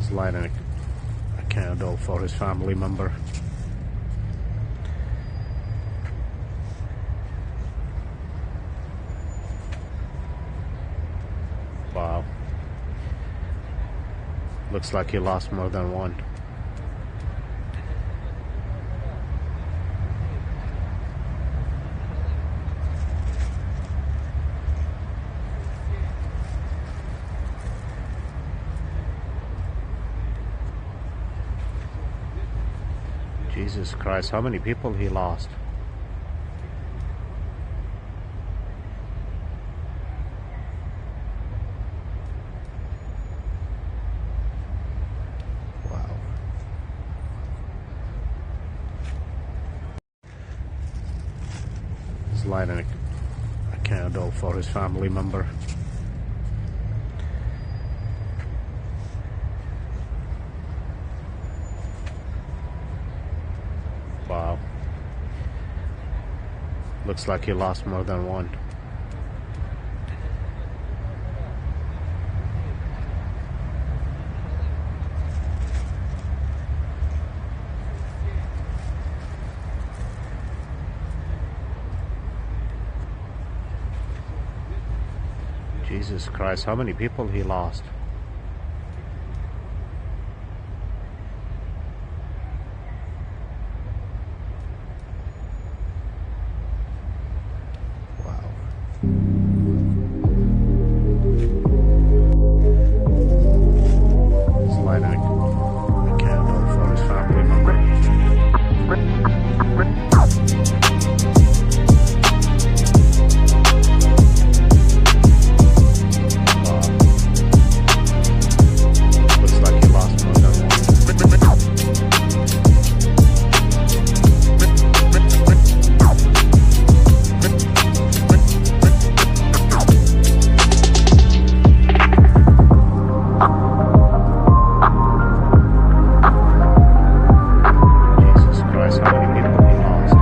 He's lighting a candle for his family member. Wow. Looks like he lost more than one. Jesus Christ, how many people he lost? Wow. He's lighting a candle for his family member. Wow. Looks like he lost more than one. Jesus Christ, how many people he lost? Wow. He's lighting a candle for his family member. Looks like he lost more than one. Jesus Christ, how many people he lost?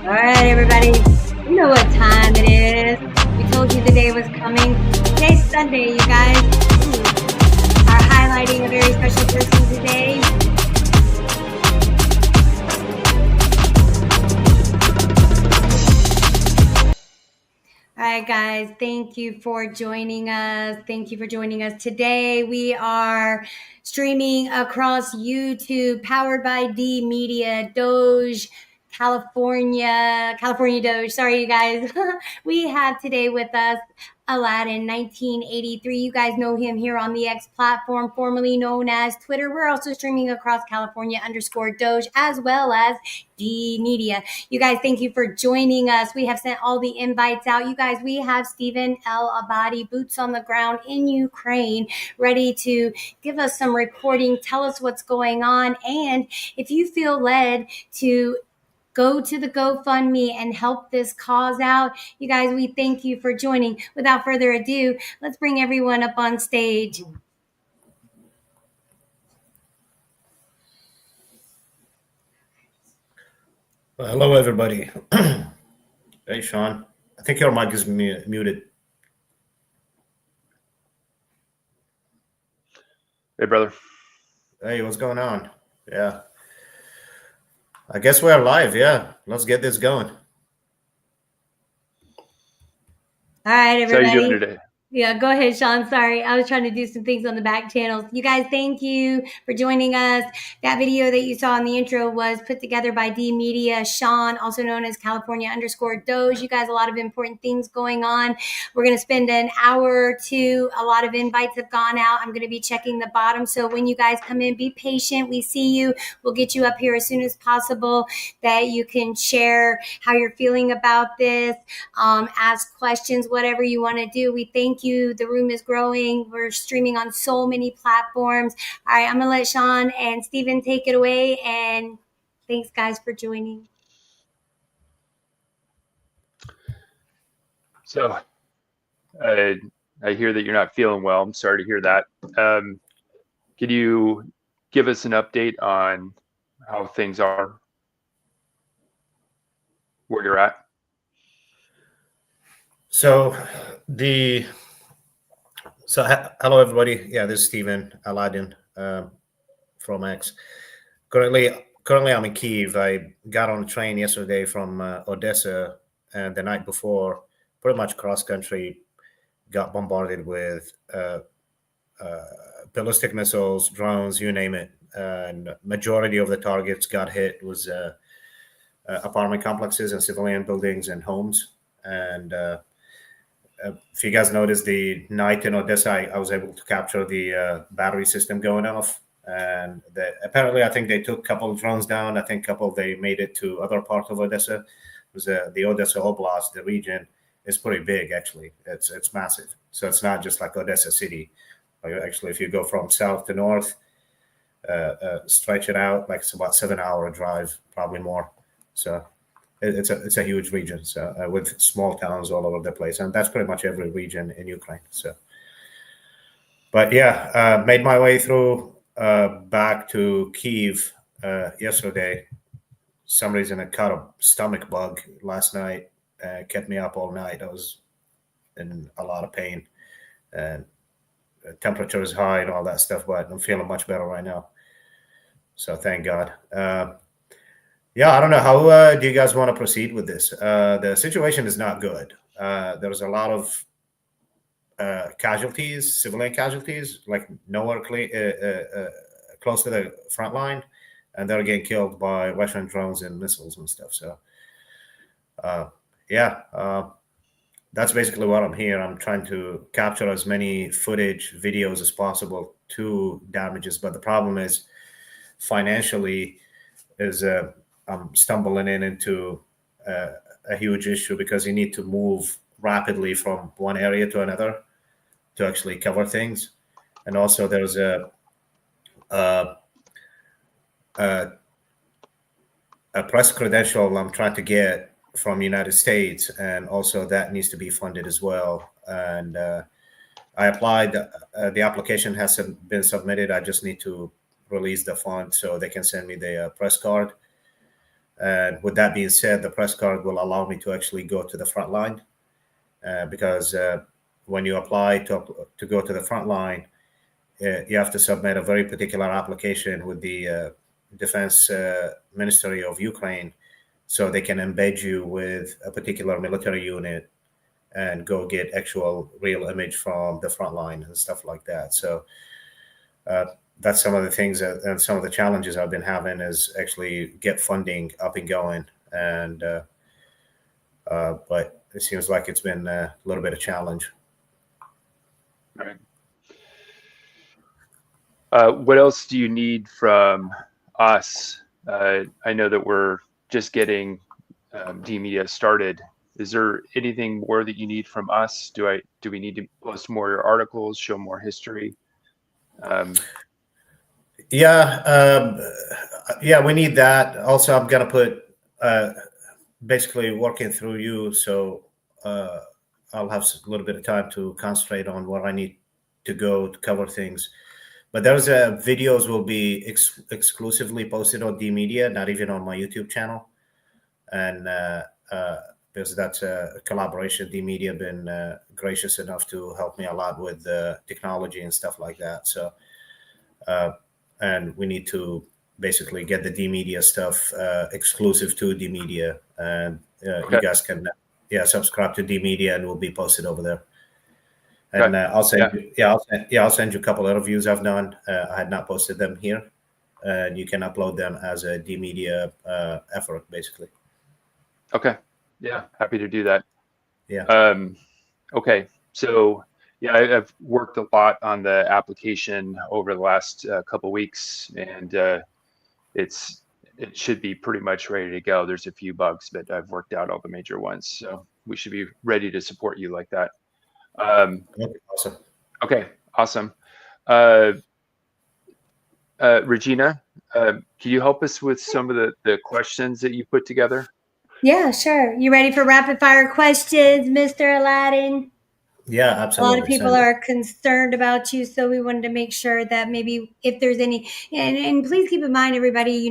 All right, everybody. You know what time it is. We told you the day was coming. Today's Sunday, you guys. Are highlighting a very special person today. All right, guys, thank you for joining us. Thank you for joining us today. We are streaming across YouTube, powered by D Media, Doge, California Doge. Sorry, you guys. We have today with us Aladdin 1983. You guys know him here on the X platform, formerly known as Twitter. We're also streaming across California_Doge as well as D Media. You guys, thank you for joining us. We have sent all the invites out. You guys, we have Stephen L. Abadi, boots on the ground in Ukraine, ready to give us some reporting, tell us what's going on. And if you feel led to go to the GoFundMe and help this cause out, you guys, we thank you for joining. Without further ado, let's bring everyone up on stage. Well, hello, everybody. Hey, Sean. I think your mic is muted. Hey, brother. Hey, what's going on? Yeah. I guess we're live. Yeah. Let's get this going. All right, So how you everybody. doing today? Yeah, go ahead, Sean. Sorry, I was trying to do some things on the back channels. You guys, thank you for joining us. That video that you saw in the intro was put together by D Media, Sean, also known as California_Doge. You guys, a lot of important things going on. We're going to spend an hour or two. A lot of invites have gone out. I'm going to be checking the bottom. So when you guys come in, be patient. We see you. We'll get you up here as soon as possible that you can share how you're feeling about this, ask questions, whatever you want to do. We thank you. The room is growing. We're streaming on so many platforms. All right, I'm going to let Sean and Stephen take it away. And thanks, guys, for joining. So I hear that you're not feeling well. I'm sorry to hear that. Could you give us an update on how things are, where you're at? So hello everybody. Yeah, this is Stephen Aladdin from X. Currently I'm in Kyiv. I got on a train yesterday from Odessa, and the night before, pretty much cross country, got bombarded with ballistic missiles, drones, you name it. And majority of the targets got hit was apartment complexes and civilian buildings and homes. And if you guys noticed, the night in Odessa, I was able to capture the battery system going off. And apparently, I think they took a couple of drones down. I think they made it to other parts of Odessa. It was the Odessa Oblast, the region, is pretty big, actually. It's massive. So it's not just like Odessa city. Actually, if you go from south to north, stretch it out, like it's about 7-hour drive, probably more. So it's a huge region, so with small towns all over the place, and that's pretty much every region in Ukraine. So, but yeah, made my way through back to Kyiv yesterday. Some reason I caught a stomach bug last night, kept me up all night. I was in a lot of pain, and temperature is high and all that stuff, but I'm feeling much better right now. So thank God. Yeah, I don't know. How do you guys want to proceed with this? The situation is not good. There's a lot of casualties, civilian casualties, like nowhere close to the front line, and they're getting killed by Russian drones and missiles and stuff. So, that's basically what I'm here. I'm trying to capture as many videos as possible to damages, but the problem is financially I'm stumbling into a huge issue because you need to move rapidly from one area to another to actually cover things. And also there's a press credential I'm trying to get from United States, and also that needs to be funded as well. And I applied. The application has been submitted. I just need to release the fund so they can send me the press card. And with that being said, the press card will allow me to actually go to the front line, because when you apply to go to the front line, you have to submit a very particular application with the Defense Ministry of Ukraine, so they can embed you with a particular military unit and go get actual real image from the front line and stuff like that. So that's some of the things and some of the challenges I've been having is actually get funding up and going. And but it seems like it's been a little bit of challenge. Right. What else do you need from us? I know that we're just getting D-Media started. Is there anything more that you need from us? Do we need to post more articles, show more history? Yeah, we need that. Also, I'm gonna put basically working through you, so I'll have a little bit of time to concentrate on where I need to go to cover things. But those videos will be exclusively posted on D-Media, not even on my YouTube channel. And because that's a collaboration, D-Media been gracious enough to help me a lot with technology and stuff like that. So, and we need to basically get the D-Media stuff exclusive to D-Media. And Okay. You guys can subscribe to D-Media, and will be posted over there. And Okay. I'll send I'll send you a couple of interviews I've done. I had not posted them here, and you can upload them as a D-Media effort, basically. Okay. Yeah, happy to do that. Yeah. Okay. So yeah, I've worked a lot on the application over the last couple weeks, and it should be pretty much ready to go. There's a few bugs, but I've worked out all the major ones, so we should be ready to support you like that. Awesome. Okay, awesome. Regina, can you help us with some of the questions that you put together? Yeah, sure. You ready for rapid fire questions, Mr. Aladdin? Yeah, A lot of absolutely. people Send it. are concerned about you, so we wanted to make sure that maybe if there's any, and please keep in mind, everybody,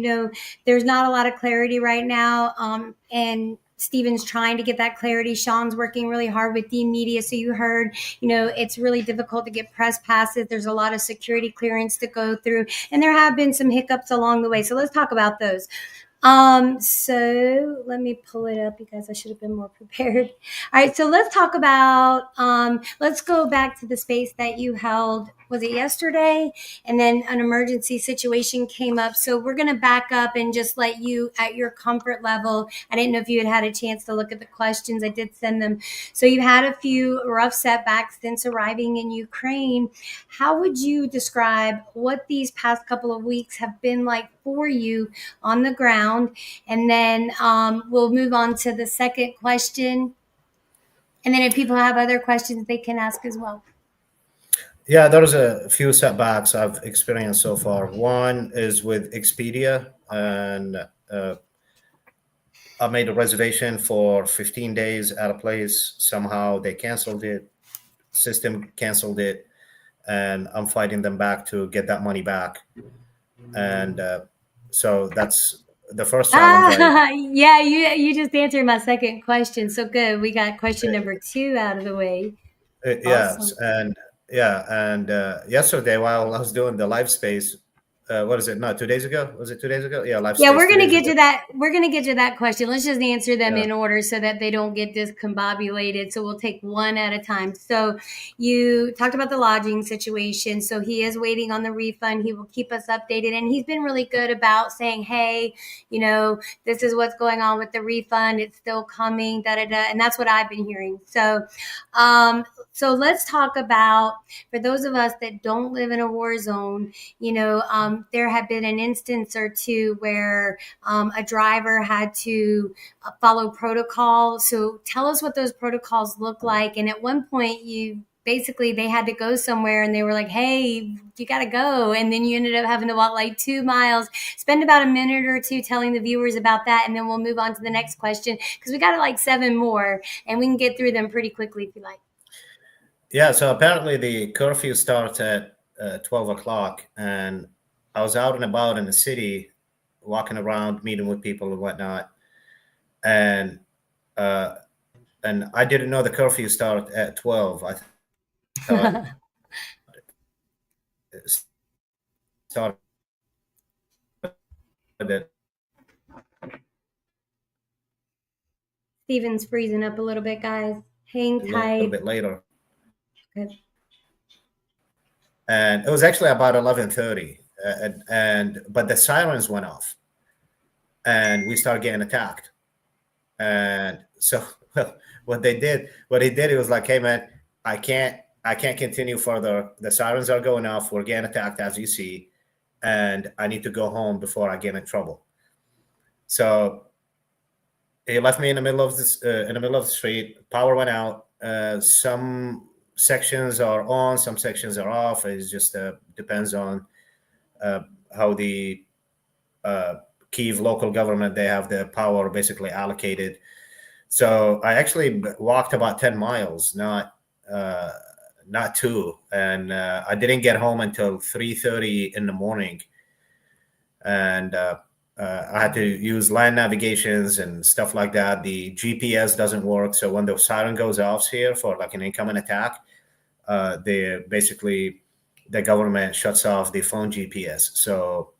there's not a lot of clarity right now, and Stephen's trying to get that clarity. Sean's working really hard with the media, so you heard, it's really difficult to get press passes. There's a lot of security clearance to go through, and there have been some hiccups along the way. So let's talk about those. So let me pull it up because I should have been more prepared. All right, so let's talk about let's go back to the space that you held. Was it yesterday? And then an emergency situation came up. So we're going to back up and just let you at your comfort level. I didn't know if you had a chance to look at the questions. I did send them. So you had a few rough setbacks since arriving in Ukraine. How would you describe what these past couple of weeks have been like for you on the ground? And then we'll move on to the second question. And then if people have other questions, they can ask as well. Yeah, there's a few setbacks I've experienced so far. One is with Expedia, and I made a reservation for 15 days at a place. Somehow they canceled it. System canceled it, and I'm fighting them back to get that money back. And so that's the first challenge. Yeah, you just answered my second question. So good. We got question number 2 out of the way. Yes, Awesome. and yesterday while I was doing the live space, what is it? No, 2 days ago. Was it 2 days ago? Yeah, live Yeah, space we're 2 gonna days get ago. to that. We're gonna get to that question. Let's just answer them Yeah. in order so that they don't get discombobulated. So we'll take one at a time. So you talked about the lodging situation. So he is waiting on the refund. He will keep us updated, and he's been really good about saying, "Hey, this is what's going on with the refund. It's still coming." Da da da. And that's what I've been hearing. So let's talk about, for those of us that don't live in a war zone, there have been an instance or two where a driver had to follow protocol. So tell us what those protocols look like. And at one point, they had to go somewhere and they were like, "Hey, you got to go." And then you ended up having to walk like 2 miles. Spend about a minute or two telling the viewers about that. And then we'll move on to the next question because we got like 7 more and we can get through them pretty quickly if you like. Yeah, so apparently the curfew starts at 12 o'clock, and I was out and about in the city, walking around, meeting with people and whatnot, and I didn't know the curfew started at 12. I thought it started at Steven's freezing up a little bit, guys. Hang a little tight. bit later, Okay. and it was actually about 11:30, but the sirens went off, and we started getting attacked, and so what he did, it was like, "Hey man, I can't continue further. The sirens are going off. We're getting attacked, as you see, and I need to go home before I get in trouble." So he left me in the middle of the street. Power went out. Some sections are on, some sections are off. It just depends on how the Kyiv local government, they have the power basically allocated. So I actually walked about 10 miles, not 2, and I didn't get home until 3:30 in the morning, and I had to use land navigations and stuff like that. The GPS doesn't work, so when the siren goes off here for like an incoming attack, the government shuts off the phone GPS. So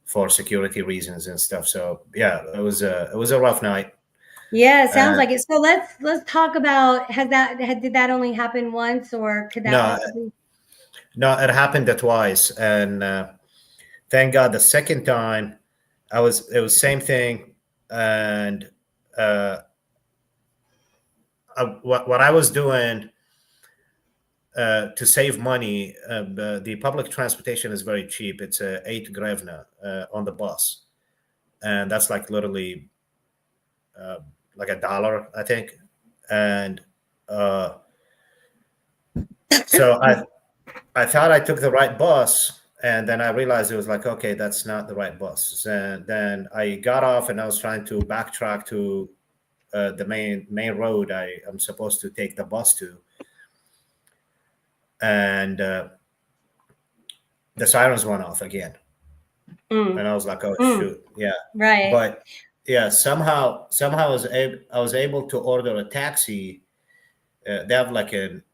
for security reasons and stuff. So yeah, it was a rough night. Yeah, it sounds like it. So let's talk about, did that only happen once, or could that No, possibly? no, it happened twice, and thank God the second time it was same thing, and what I was doing to save money, the public transportation is very cheap. It's 8 grivna on the bus, and that's like literally like $1, I think. And so I thought I took the right bus, and then I realized it was like, okay, that's not the right bus. And then I got off, and I was trying to backtrack to the main road I'm supposed to take the bus to, and the sirens went off again, and I was like, "Oh shoot, yeah." Right. But yeah, somehow I was able to order a taxi. They have like an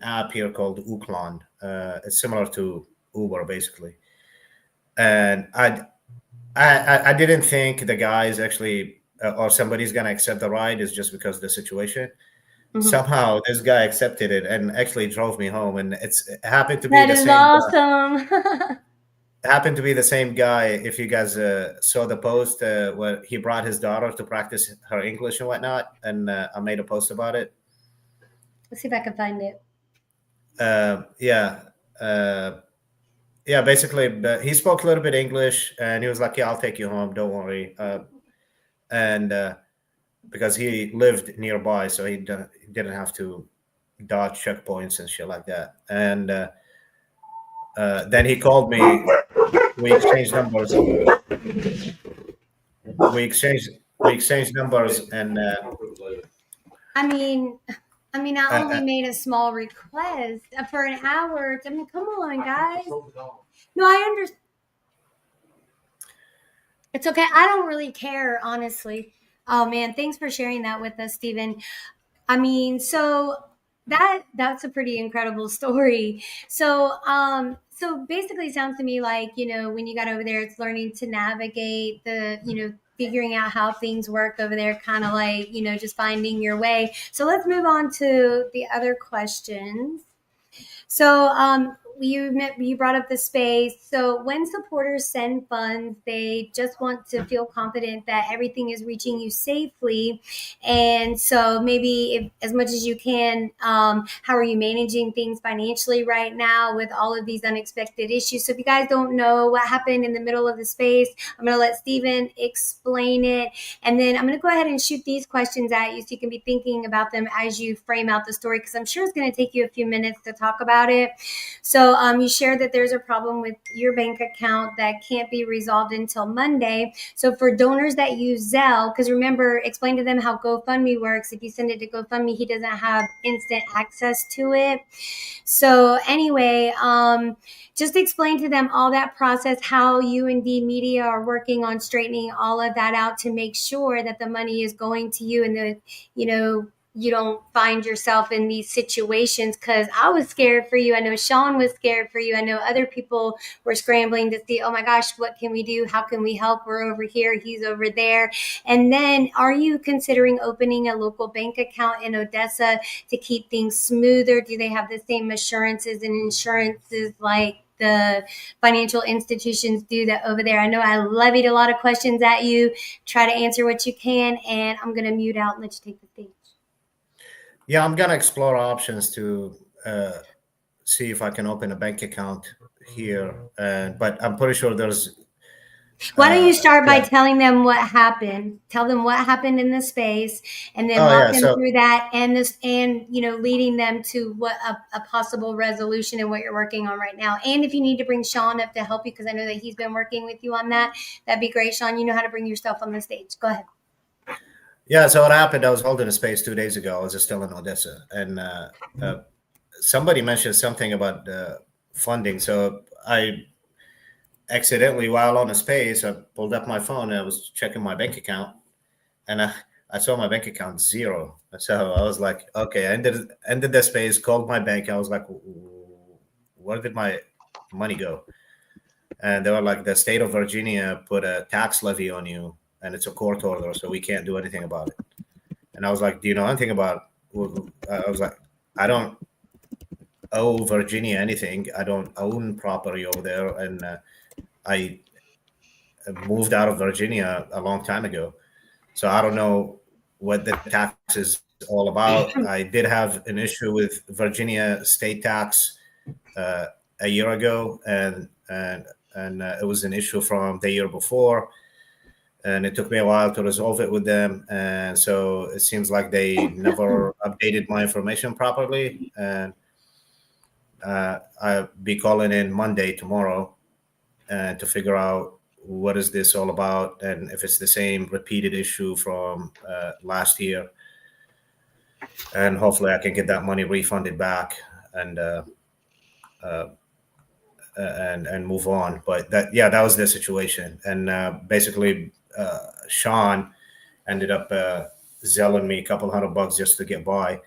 app here called Uklon. It's similar to Uber basically, and I didn't think the guys actually or somebody's gonna accept the ride is just because of the situation. Somehow this guy accepted it and actually drove me home, and it happened to be That the is same guy. awesome. Happened to be the same guy. If you guys saw the post where he brought his daughter to practice her English and whatnot, and I made a post about it. Let's see if I can find it. Yeah, basically he spoke a little bit English, and he was like, "Yeah, I'll take you home, don't worry." And because he lived nearby, so he didn't have to dodge checkpoints and shit like that. And then he called me. We exchanged numbers. We exchanged numbers, and I mean, I only made a small request for an hour. I mean, come on, guys. No, I understand. It's okay. I don't really care, honestly. Oh man, thanks for sharing that with us, Stephen. I mean, so that's a pretty incredible story. So basically it sounds to me like, when you got over there, it's learning to navigate figuring out how things work over there, kind of like, just finding your way. So let's move on to the other questions. So you brought up the space. So when supporters send funds, they just want to feel confident that everything is reaching you safely. And so maybe if, as much as you can, how are you managing things financially right now with all of these unexpected issues? So if you guys don't know what happened in the middle of the space, I'm going to let Stephen explain it. And then I'm going to go ahead and shoot these questions at you so you can be thinking about them as you frame out the story, because I'm sure it's going to take you a few minutes to talk about it. So you shared that there's a problem with your bank account that can't be resolved until Monday. So for donors that use Zelle, because remember, explain to them how GoFundMe works. If you send it to GoFundMe, he doesn't have instant access to it. So anyway, just explain to them all that process, how you and D Media are working on straightening all of that out to make sure that the money is going to you, and that, you don't find yourself in these situations, because I was scared for you. I know Sean was scared for you. I know other people were scrambling to see, oh my gosh, what can we do? How can we help? We're over here, he's over there. And then are you considering opening a local bank account in Odessa to keep things smoother? Do they have the same assurances and insurances like the financial institutions do that over there? I know I levied a lot of questions at you. Try to answer what you can, and I'm going to mute out and let you take the stage. Yeah, I'm gonna explore options to see if I can open a bank account here. But I'm pretty sure there's. Why don't you start by telling them what happened? Tell them what happened in the space, and then walk them through that, and leading them to what a possible resolution and what you're working on right now. And if you need to bring Sean up to help you, because I know that he's been working with you on that, that'd be great. Sean, you know how to bring yourself on the stage. Go ahead. Yeah, so what happened, I was holding a space 2 days ago. I was still in Odessa, and somebody mentioned something about funding. So I accidentally, while on a space, I pulled up my phone and I was checking my bank account, and I saw my bank account zero. So I was like, okay, I ended the space, called my bank. I was like, where did my money go? And they were like, the state of Virginia put a tax levy on you, and it's a court order, so we can't do anything about it. And I was like, do you know anything about? I was like, I don't owe Virginia anything. I don't own property over there, and I moved out of Virginia a long time ago, so I don't know what the tax is all about. I did have an issue with Virginia state tax a year ago, and it was an issue from the year before, and it took me a while to resolve it with them. And so it seems like they never updated my information properly. And I'll be calling in Monday tomorrow to figure out what is this all about, and if it's the same repeated issue from last year. And hopefully I can get that money refunded back and move on. But that was the situation. And basically, Sean ended up selling me a couple $100 just to get by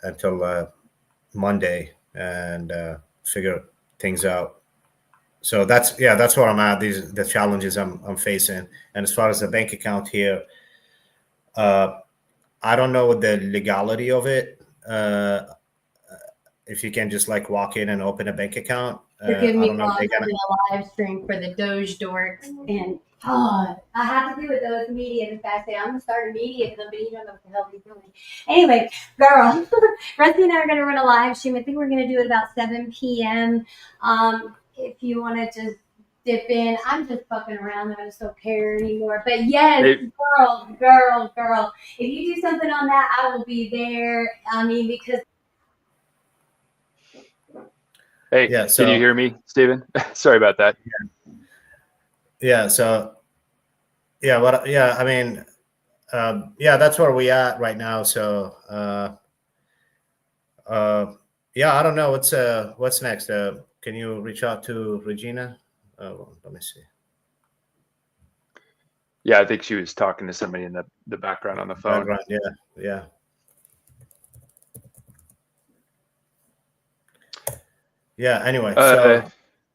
until Monday and figure things out. So that's where I'm at. These the challenges I'm facing. And as far as the bank account here, I don't know the legality of it. If you can just like walk in and open a bank account. Forgive I me don't know while if I'm they're gonna. doing a live stream for the Doge dorks. And God, I have to do it though. It's media this past day. I'm gonna start a media because you don't know what the hell he's doing. Anyway, girl, Rusty and I are gonna run a live stream. I think we're gonna do it about 7 p.m. If you want to just dip in, I'm just fucking around. I just don't care anymore. But yes, girl, if you do something on that, I will be there. I mean, because. Hey, Yeah, can you hear me, Steven? Sorry about that. Yeah. So, I mean, that's where we at right now. So, I don't know what's next. Can you reach out to Regina? Let me see. Yeah, I think she was talking to somebody in the background on the phone. Yeah. Yeah. Anyway, so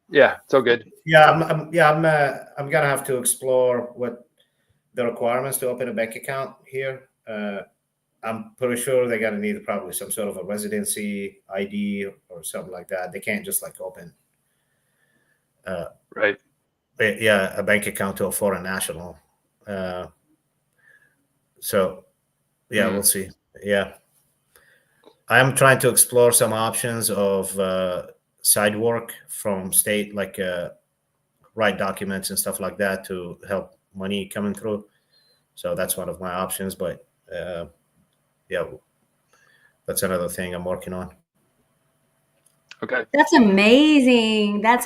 yeah, it's all good. Yeah, I'm gonna have to explore what the requirements to open a bank account here. I'm pretty sure they're gonna need probably some sort of a residency ID or something like that. They can't just like open, right? A bank account to a foreign national. We'll see. Yeah, I am trying to explore some options of side work from state, like write documents and stuff like that to help money coming through. So that's one of my options. But that's another thing I'm working on. Okay. That's amazing. I'm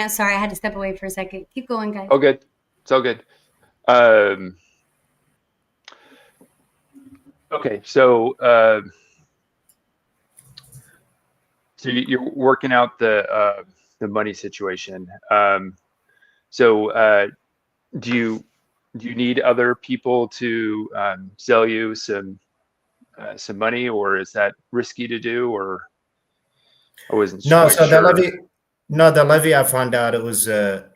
sorry, I had to step away for a second. Keep going, guys. Oh, good. It's all good. Okay, so you're working out the money situation. So do you need other people to sell you some money, or is that risky to do? Or I wasn't No, quite so sure. the levy I found out it was a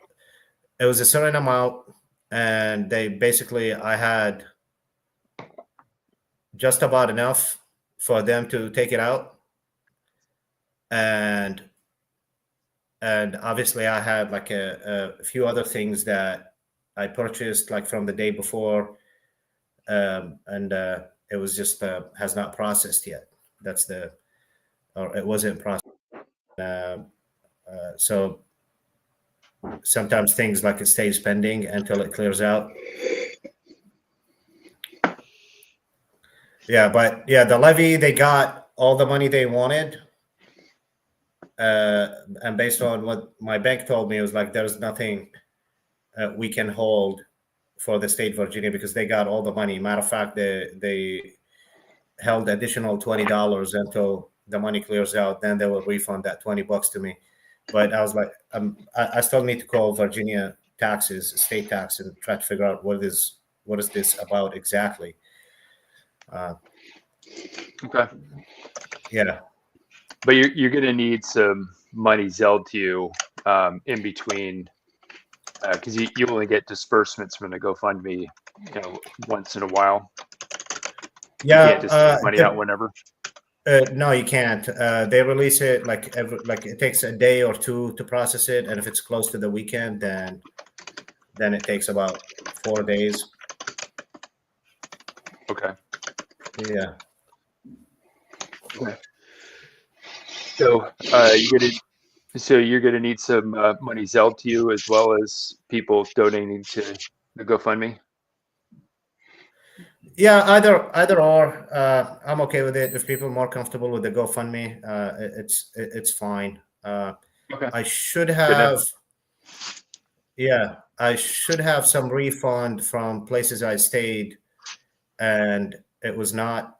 certain amount, and they basically I had just about enough for them to take it out, and obviously I had like a few other things that I purchased like from the day before, and it was just has not processed yet. Or it wasn't processed. So sometimes things like it stays pending until it clears out. Yeah, but the levy, they got all the money they wanted. And based on what my bank told me, it was like there's nothing we can hold for the state of Virginia because they got all the money. Matter of fact, they held additional $20 until the money clears out. Then they will refund that $20 to me. But I was like, I still need to call Virginia taxes, state tax, and try to figure out what is this about exactly. Okay. Yeah. But you're going to need some money zelled to you in between, because you only get disbursements from the GoFundMe, once in a while. Yeah. You can't just take money out whenever. No, you can't. They release it like it takes a day or two to process it, and if it's close to the weekend, then it takes about 4 days. Okay. Yeah. Okay. So you're gonna need some money zelled to you as well as people donating to the GoFundMe. Yeah, either or. I'm okay with it. If people are more comfortable with the GoFundMe, it's fine. Okay. I should have. Yeah, I should have some refund from places I stayed, and it was not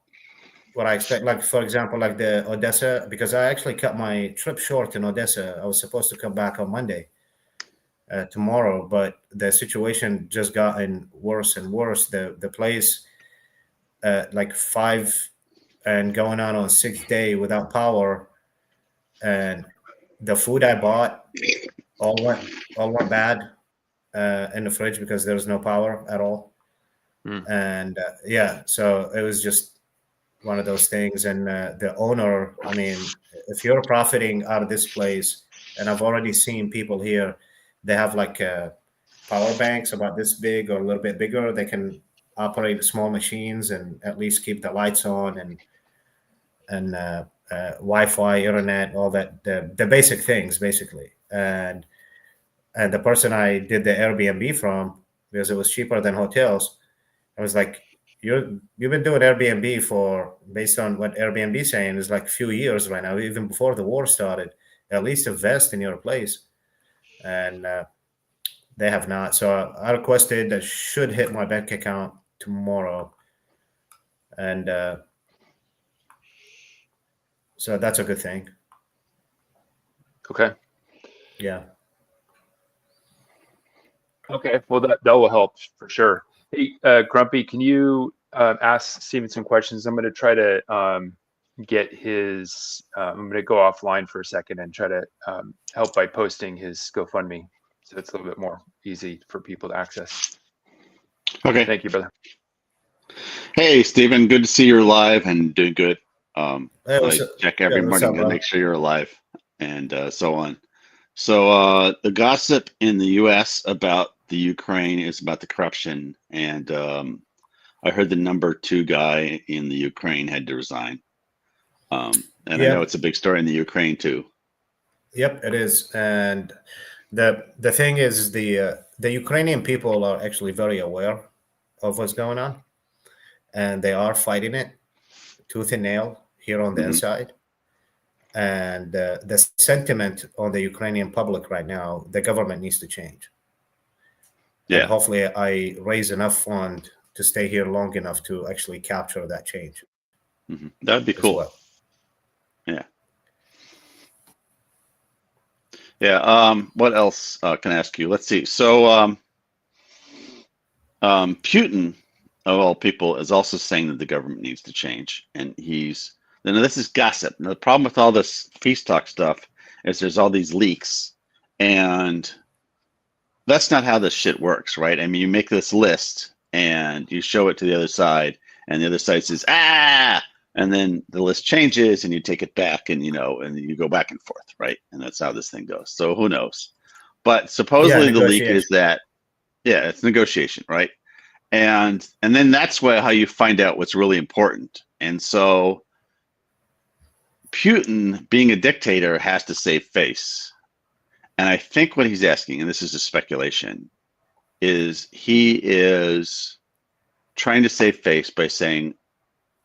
what I expect. Like, for example, like the Odessa, because I actually cut my trip short in Odessa. I was supposed to come back on Monday, tomorrow, but the situation just gotten worse and worse. The place, like 5 and going on 6th day without power, and the food I bought all went bad in the fridge because there was no power at all. And yeah, so it was just one of those things. And the owner, I mean, if you're profiting out of this place, and I've already seen people here, they have like power banks about this big or a little bit bigger. They can operate small machines and at least keep the lights on and Wi-Fi, internet, all that, the basic things, basically. And the person I did the Airbnb from, because it was cheaper than hotels, I was like, you've been doing Airbnb for, based on what Airbnb is saying, is like a few years right now, even before the war started. At least invest in your place. And they have not. So I requested that should hit my bank account tomorrow. And so that's a good thing. Okay. Yeah. Okay. Well, that will help for sure. Hey, Grumpy, can you ask Steven some questions? I'm going to try to get his. I'm going to go offline for a second and try to help by posting his GoFundMe, so it's a little bit more easy for people to access. Okay. Thank you, brother. Hey, Steven, good to see you're alive and doing good. Hey, I check every morning to make sure you're alive and so on. So the gossip in the U.S. about the Ukraine is about the corruption, and I heard the #2 guy in the Ukraine had to resign. And I know it's a big story in the Ukraine too. Yep, it is. And the thing is, the Ukrainian people are actually very aware of what's going on, and they are fighting it tooth and nail here on the inside. And the sentiment on the Ukrainian public right now, the government needs to change. Yeah. And hopefully I raise enough fund to stay here long enough to actually capture that change. That would be cool. Well. Yeah. Yeah. What else can I ask you? Let's see. So Putin, of all people, is also saying that the government needs to change. And this is gossip. Now, the problem with all this feast talk stuff is there's all these leaks, and that's not how this shit works, right? I mean, you make this list and you show it to the other side, and the other side says, and then the list changes and you take it back, and and you go back and forth, right? And that's how this thing goes. So who knows? But supposedly the leak is that, it's negotiation, right? And then that's how you find out what's really important. And so Putin, being a dictator, has to save face. And I think what he's asking, and this is a speculation, is he is trying to save face by saying,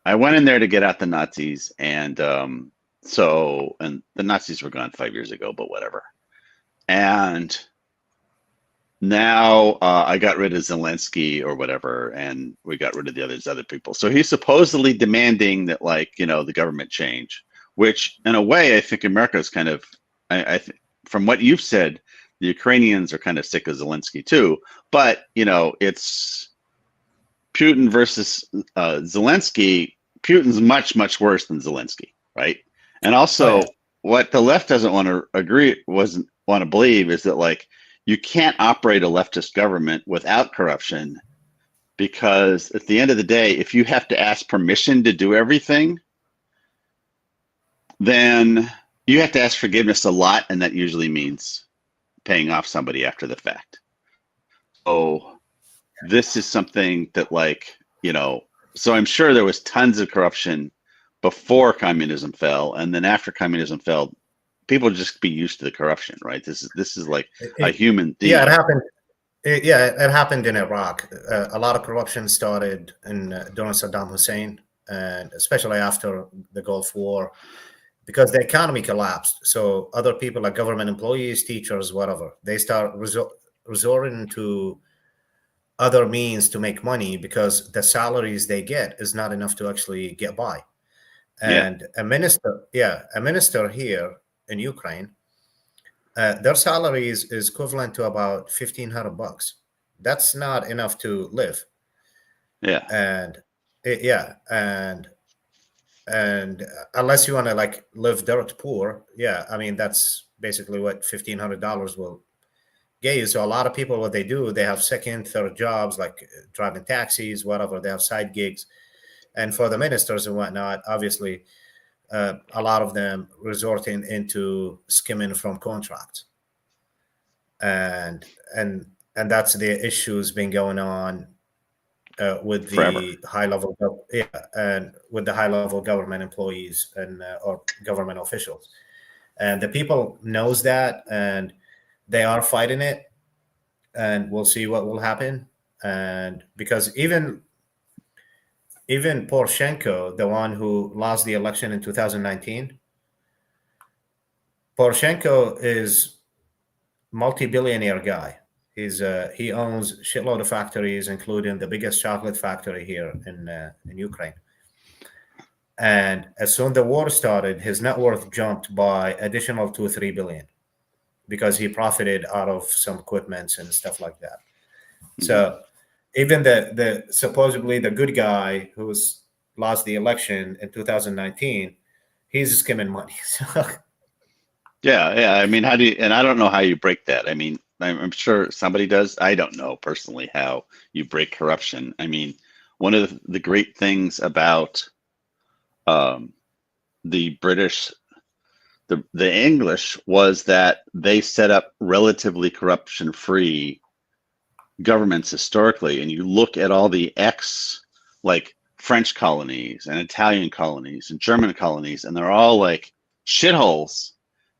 I went in there to get out the Nazis, and and the Nazis were gone 5 years ago, but whatever. And now I got rid of Zelensky or whatever, and we got rid of the other people. So he's supposedly demanding that, the government change, which in a way I think America is kind of, from what you've said, the Ukrainians are kind of sick of Zelensky too. But, it's Putin versus Zelensky. Putin's much, much worse than Zelensky, right? And also, what the left doesn't want to believe is that, you can't operate a leftist government without corruption, because at the end of the day, if you have to ask permission to do everything, then you have to ask forgiveness a lot, and that usually means paying off somebody after the fact. So this is something that, so I'm sure there was tons of corruption before communism fell, and then after communism fell, people just be used to the corruption, right? This is like a human thing. Yeah, it happened. It happened in Iraq. A lot of corruption started during Saddam Hussein, and especially after the Gulf War, because the economy collapsed. So other people, like government employees, teachers, whatever, they start resorting to other means to make money because the salaries they get is not enough to actually get by. And a minister here in Ukraine, their salary is equivalent to about $1,500. That's not enough to live. And unless you want to like live dirt poor, I mean that's basically what $1,500 will get you. So a lot of people, what they do, they have second, third jobs like driving taxis, whatever. They have side gigs, and for the ministers and whatnot, obviously, a lot of them resorting into skimming from contracts, and that's the issues been going on with the high level, and with the high level government employees and or government officials, and the people knows that, and they are fighting it, and we'll see what will happen. And because even Poroshenko, the one who lost the election in 2019, Poroshenko is multi-billionaire guy. He owns shitload of factories, including the biggest chocolate factory here in Ukraine. And as soon as the war started, his net worth jumped by additional 2-3 billion because he profited out of some equipments and stuff like that. Mm-hmm. So even the supposedly the good guy who's lost the election in 2019, he's skimming money. Yeah. I mean, how do you? And I don't know how you break that. I mean, I'm sure somebody does. I don't know personally how you break corruption. I mean, one of the great things about the British, the English, was that they set up relatively corruption-free governments historically. And you look at all the like French colonies and Italian colonies and German colonies, and they're all like shitholes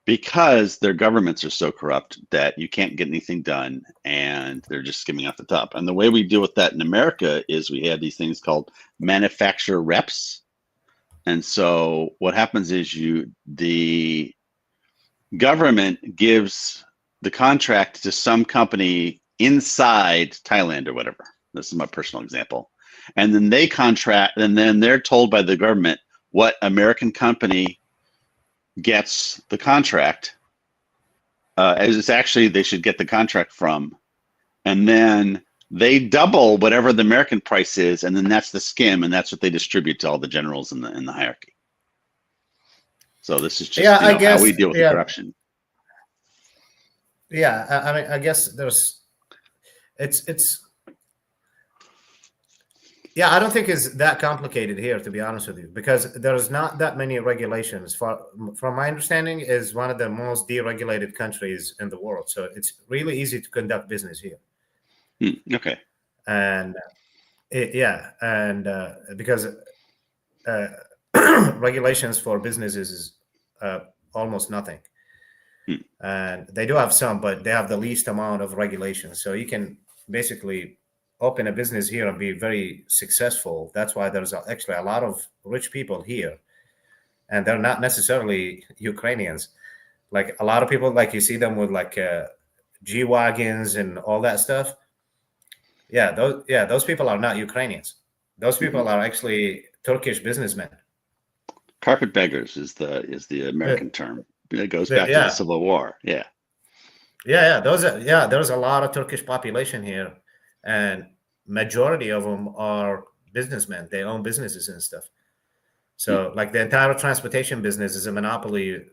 because their governments are so corrupt that you can't get anything done, and they're just skimming off the top. And the way we deal with that in America is we have these things called manufacturer reps. And so what happens is the government gives the contract to some company inside Thailand or whatever. This is my personal example. And then they contract, and then they're told by the government what American company gets the contract, as it's actually they should get the contract from, and then they double whatever the American price is, and then that's the skim, and that's what they distribute to all the generals in the hierarchy. So this is just I guess, how we deal with the corruption. Yeah, I mean, I guess it's. Yeah, I don't think it's that complicated here, to be honest with you, because there's not that many regulations. From my understanding, is one of the most deregulated countries in the world, so it's really easy to conduct business here. Okay. And because regulations for businesses is almost nothing, and they do have some, but they have the least amount of regulations. So you can basically open a business here and be very successful. That's why there's actually a lot of rich people here, and they're not necessarily Ukrainians. Like a lot of people, like you see them with like G-Wagons and all that stuff. Those people are not Ukrainians. Those people are actually Turkish businessmen. Carpetbaggers is the American term. It goes back to the Civil War. There's a lot of Turkish population here, and majority of them are businessmen. They own businesses and stuff. So like the entire transportation business is a monopoly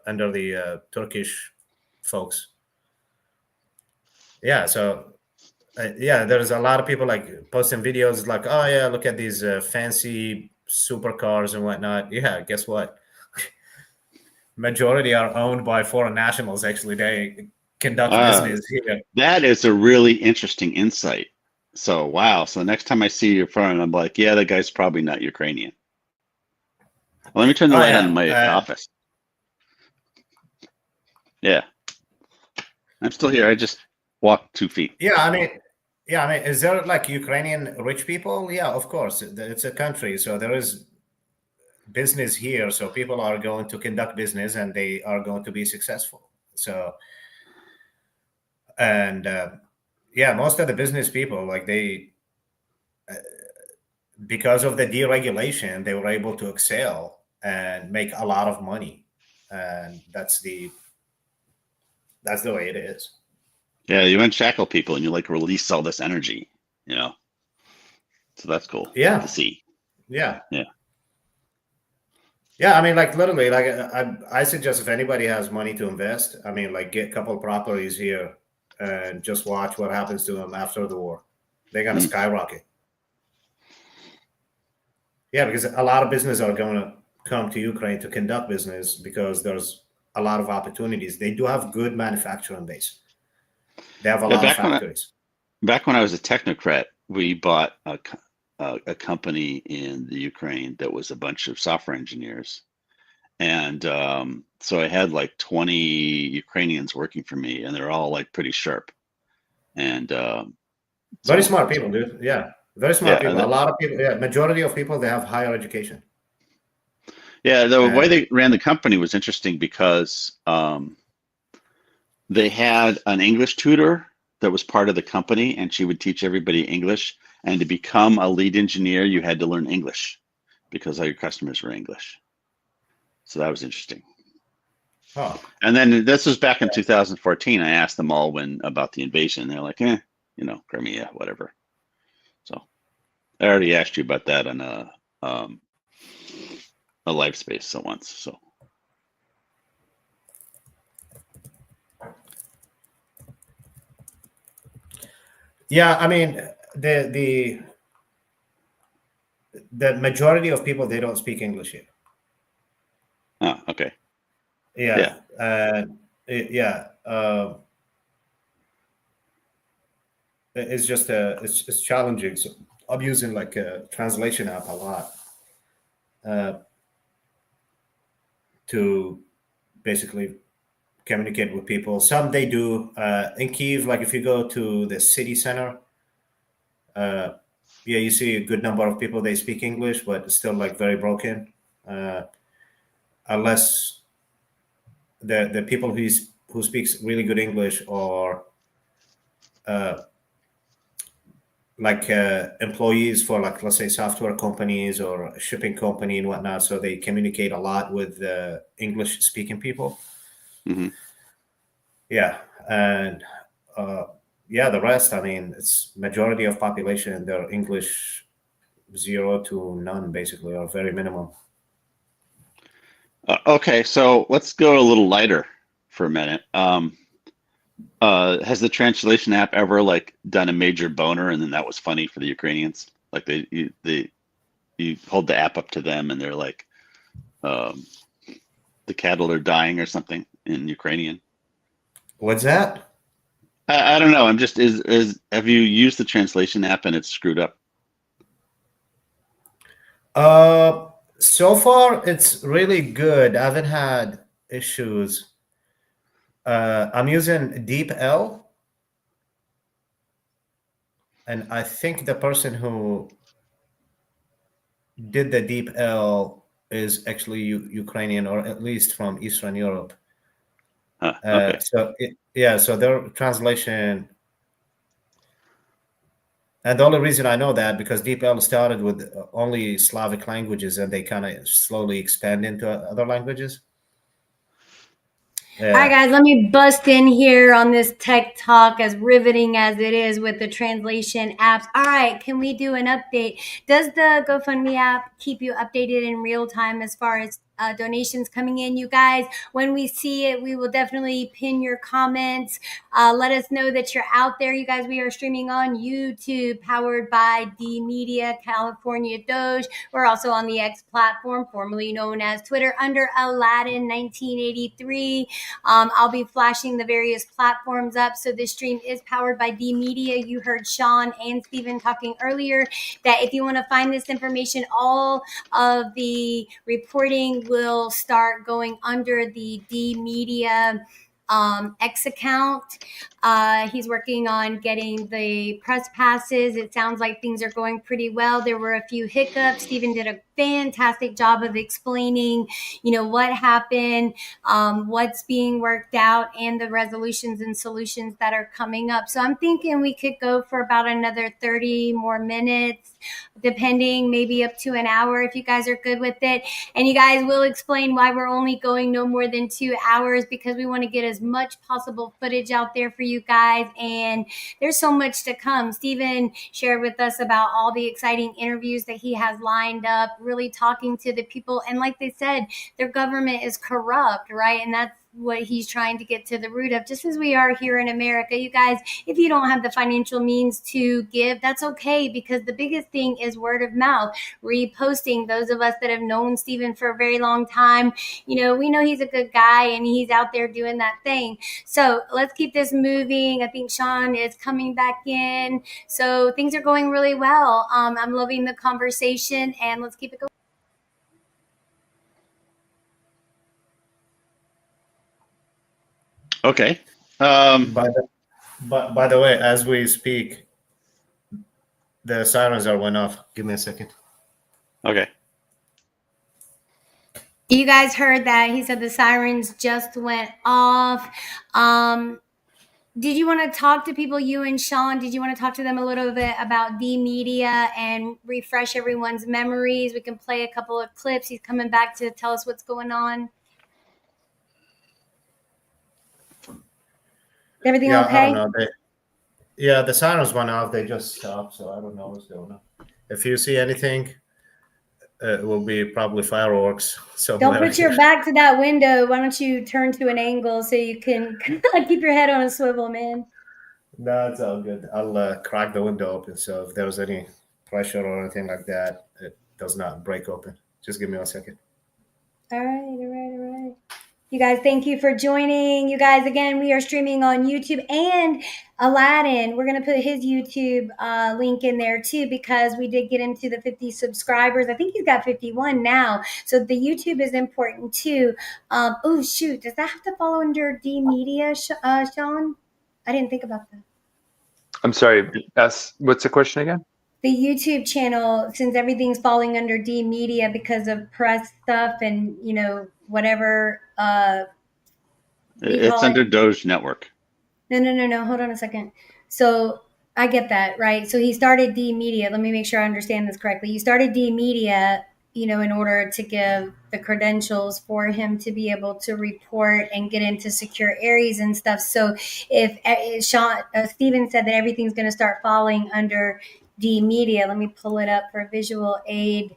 under the Turkish folks. There's a lot of people like posting videos like, oh yeah, look at these fancy supercars and whatnot. Yeah, guess what? Majority are owned by foreign nationals. Actually, they conduct business here. That is a really interesting insight. So wow. So the next time I see your phone, I'm like, yeah, that guy's probably not Ukrainian. Well, let me turn the light on in my office. Yeah, I'm still here. I just walked 2 feet. I mean, is there like Ukrainian rich people? Yeah, of course. It's a country, so there is business here. So people are going to conduct business, and they are going to be successful. So and yeah, most of the business people, like they, because of the deregulation, they were able to excel and make a lot of money, and that's the way it is. Yeah, you unshackle people and you like release all this energy, you know. So that's cool. Yeah. To see. Yeah. Yeah. Yeah, I mean, like literally, like I suggest if anybody has money to invest, I mean, like get a couple properties here and just watch what happens to them after the war. They're gonna skyrocket. Yeah, because a lot of business are going to come to Ukraine to conduct business because there's a lot of opportunities. They do have good manufacturing base. They have a lot of factories. Back when I was a technocrat, we bought a company in the Ukraine that was a bunch of software engineers. And so I had like 20 Ukrainians working for me, and they're all like pretty sharp. And very smart people, dude. Yeah, very smart people. A lot of people, yeah, majority of people, they have higher education. Yeah, the way they ran the company was interesting because they had an English tutor that was part of the company, and she would teach everybody English. And to become a lead engineer, you had to learn English because all your customers were English. So that was interesting. Oh. And then this was back in 2014. I asked them all about the invasion. They're like, you know, Crimea, whatever. So I already asked you about that on a live space once. So. Yeah, I mean, the majority of people, they don't speak English here. Oh, okay. Yeah. It's just it's challenging. So I'm using like a translation app a lot to basically communicate with people. Some they do in Kyiv, like if you go to the city center, yeah, you see a good number of people, they speak English, but it's still like very broken. Unless the people who speaks really good English or like employees for, like, let's say software companies or a shipping company and whatnot, so they communicate a lot with English speaking people. Mm-hmm. Yeah, and yeah, the rest, I mean, it's majority of population, they're English 0 to none, basically, or very minimum. Okay, so let's go a little lighter for a minute. Has the translation app ever like done a major boner and then that was funny for the Ukrainians? Like you hold the app up to them and they're like, the cattle are dying or something in Ukrainian. What's that? I don't know. I'm just have you used the translation app and it's screwed up? So far it's really good. I haven't had issues. I'm using DeepL, and I think the person who did the DeepL is actually Ukrainian, or at least from Eastern Europe. Okay. So their translation, and the only reason I know that because DeepL started with only Slavic languages, and they kind of slowly expand into other languages. All right, guys, let me bust in here on this tech talk, as riveting as it is with the translation apps. All right, can we do an update? Does the GoFundMe app keep you updated in real time as far as donations coming in? You guys, when we see it, we will definitely pin your comments. Let us know that you're out there. You guys, we are streaming on YouTube, powered by D Media, California Doge. We're also on the X platform, formerly known as Twitter, under Aladdin 1983. I'll be flashing the various platforms up. So this stream is powered by D Media. You heard Sean and Steven talking earlier that if you want to find this information, all of the reporting will start going under the D Media X account. He's working on getting the press passes. It sounds like things are going pretty well. There were a few hiccups. Steven did a fantastic job of explaining, what happened, what's being worked out, and the resolutions and solutions that are coming up. So I'm thinking we could go for about another 30 more minutes, depending, maybe up to an hour if you guys are good with it. And you guys will explain why we're only going no more than 2 hours, because we want to get as much possible footage out there for you guys. And there's so much to come. Stephen shared with us about all the exciting interviews that he has lined up, really talking to the people. And like they said, their government is corrupt, right? And that's what he's trying to get to the root of, just as we are here in America. You guys, if you don't have the financial means to give, that's okay, because the biggest thing is word of mouth, reposting. Those of us that have known Stephen for a very long time, we know he's a good guy and he's out there doing that thing. So let's keep this moving. I think Sean is coming back in. So things are going really well. I'm loving the conversation, and let's keep it going. Okay. By the way, as we speak, the sirens are went off. Give me a second. Okay. You guys heard that. He said the sirens just went off. Did you want to talk to people, you and Sean, did you want to talk to them a little bit about D Media and refresh everyone's memories? We can play a couple of clips. He's coming back to tell us what's going on. Everything okay? I don't know. The sirens went off. They just stopped, so I don't know what's going on. If you see anything, it will be probably fireworks. Don't put your back to that window. Why don't you turn to an angle so you can keep your head on a swivel, man? No, it's all good. I'll crack the window open, so if there's any pressure or anything like that, it does not break open. Just give me 1 second. All right. You guys, thank you for joining. You guys, again, we are streaming on YouTube and Aladdin. We're going to put his YouTube link in there too, because we did get him to the 50 subscribers. I think he's got 51 now. So the YouTube is important too. Oh, shoot. Does that have to fall under D Media, Sean? I didn't think about that. I'm sorry. What's the question again? The YouTube channel, since everything's falling under D Media because of press stuff and, whatever. It's under Doge Network. No. Hold on a second. So I get that, right? So he started D Media. Let me make sure I understand this correctly. You started D Media, in order to give the credentials for him to be able to report and get into secure areas and stuff. So if Stephen said that everything's going to start falling under D Media, let me pull it up for visual aid.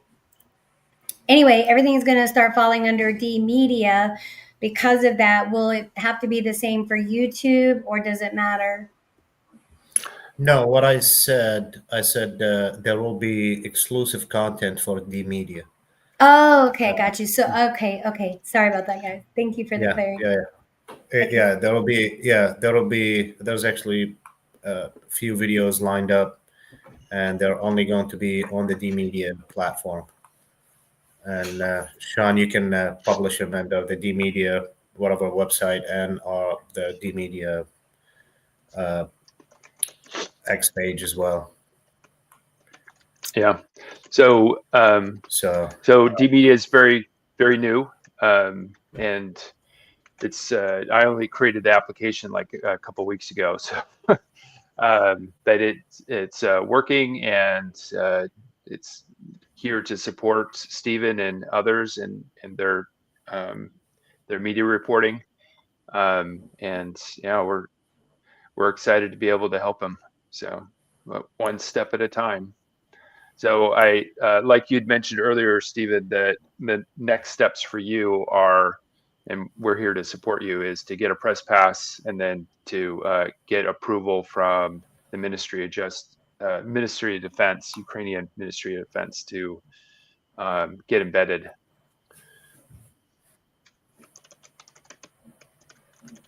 Anyway, everything is going to start falling under D Media. Because of that, will it have to be the same for YouTube, or does it matter? No, what I said there will be exclusive content for D Media. Oh, okay, got you. So, okay. Sorry about that, guys. Thank you for the clarity. Yeah. There's actually a few videos lined up, and they're only going to be on the D Media platform. And Sean, you can publish them under the D Media, whatever website, and or the D Media X page as well. Yeah. So D Media is very, very new, and it's I only created the application like a couple weeks ago, so but it's working, and it's here to support Stephen and others and their media reporting, and we're excited to be able to help them. So one step at a time. So I like you'd mentioned earlier, Stephen, that the next steps for you are, and we're here to support you, is to get a press pass and then to get approval from the Ministry of Defense, Ukrainian Ministry of Defense, to get embedded.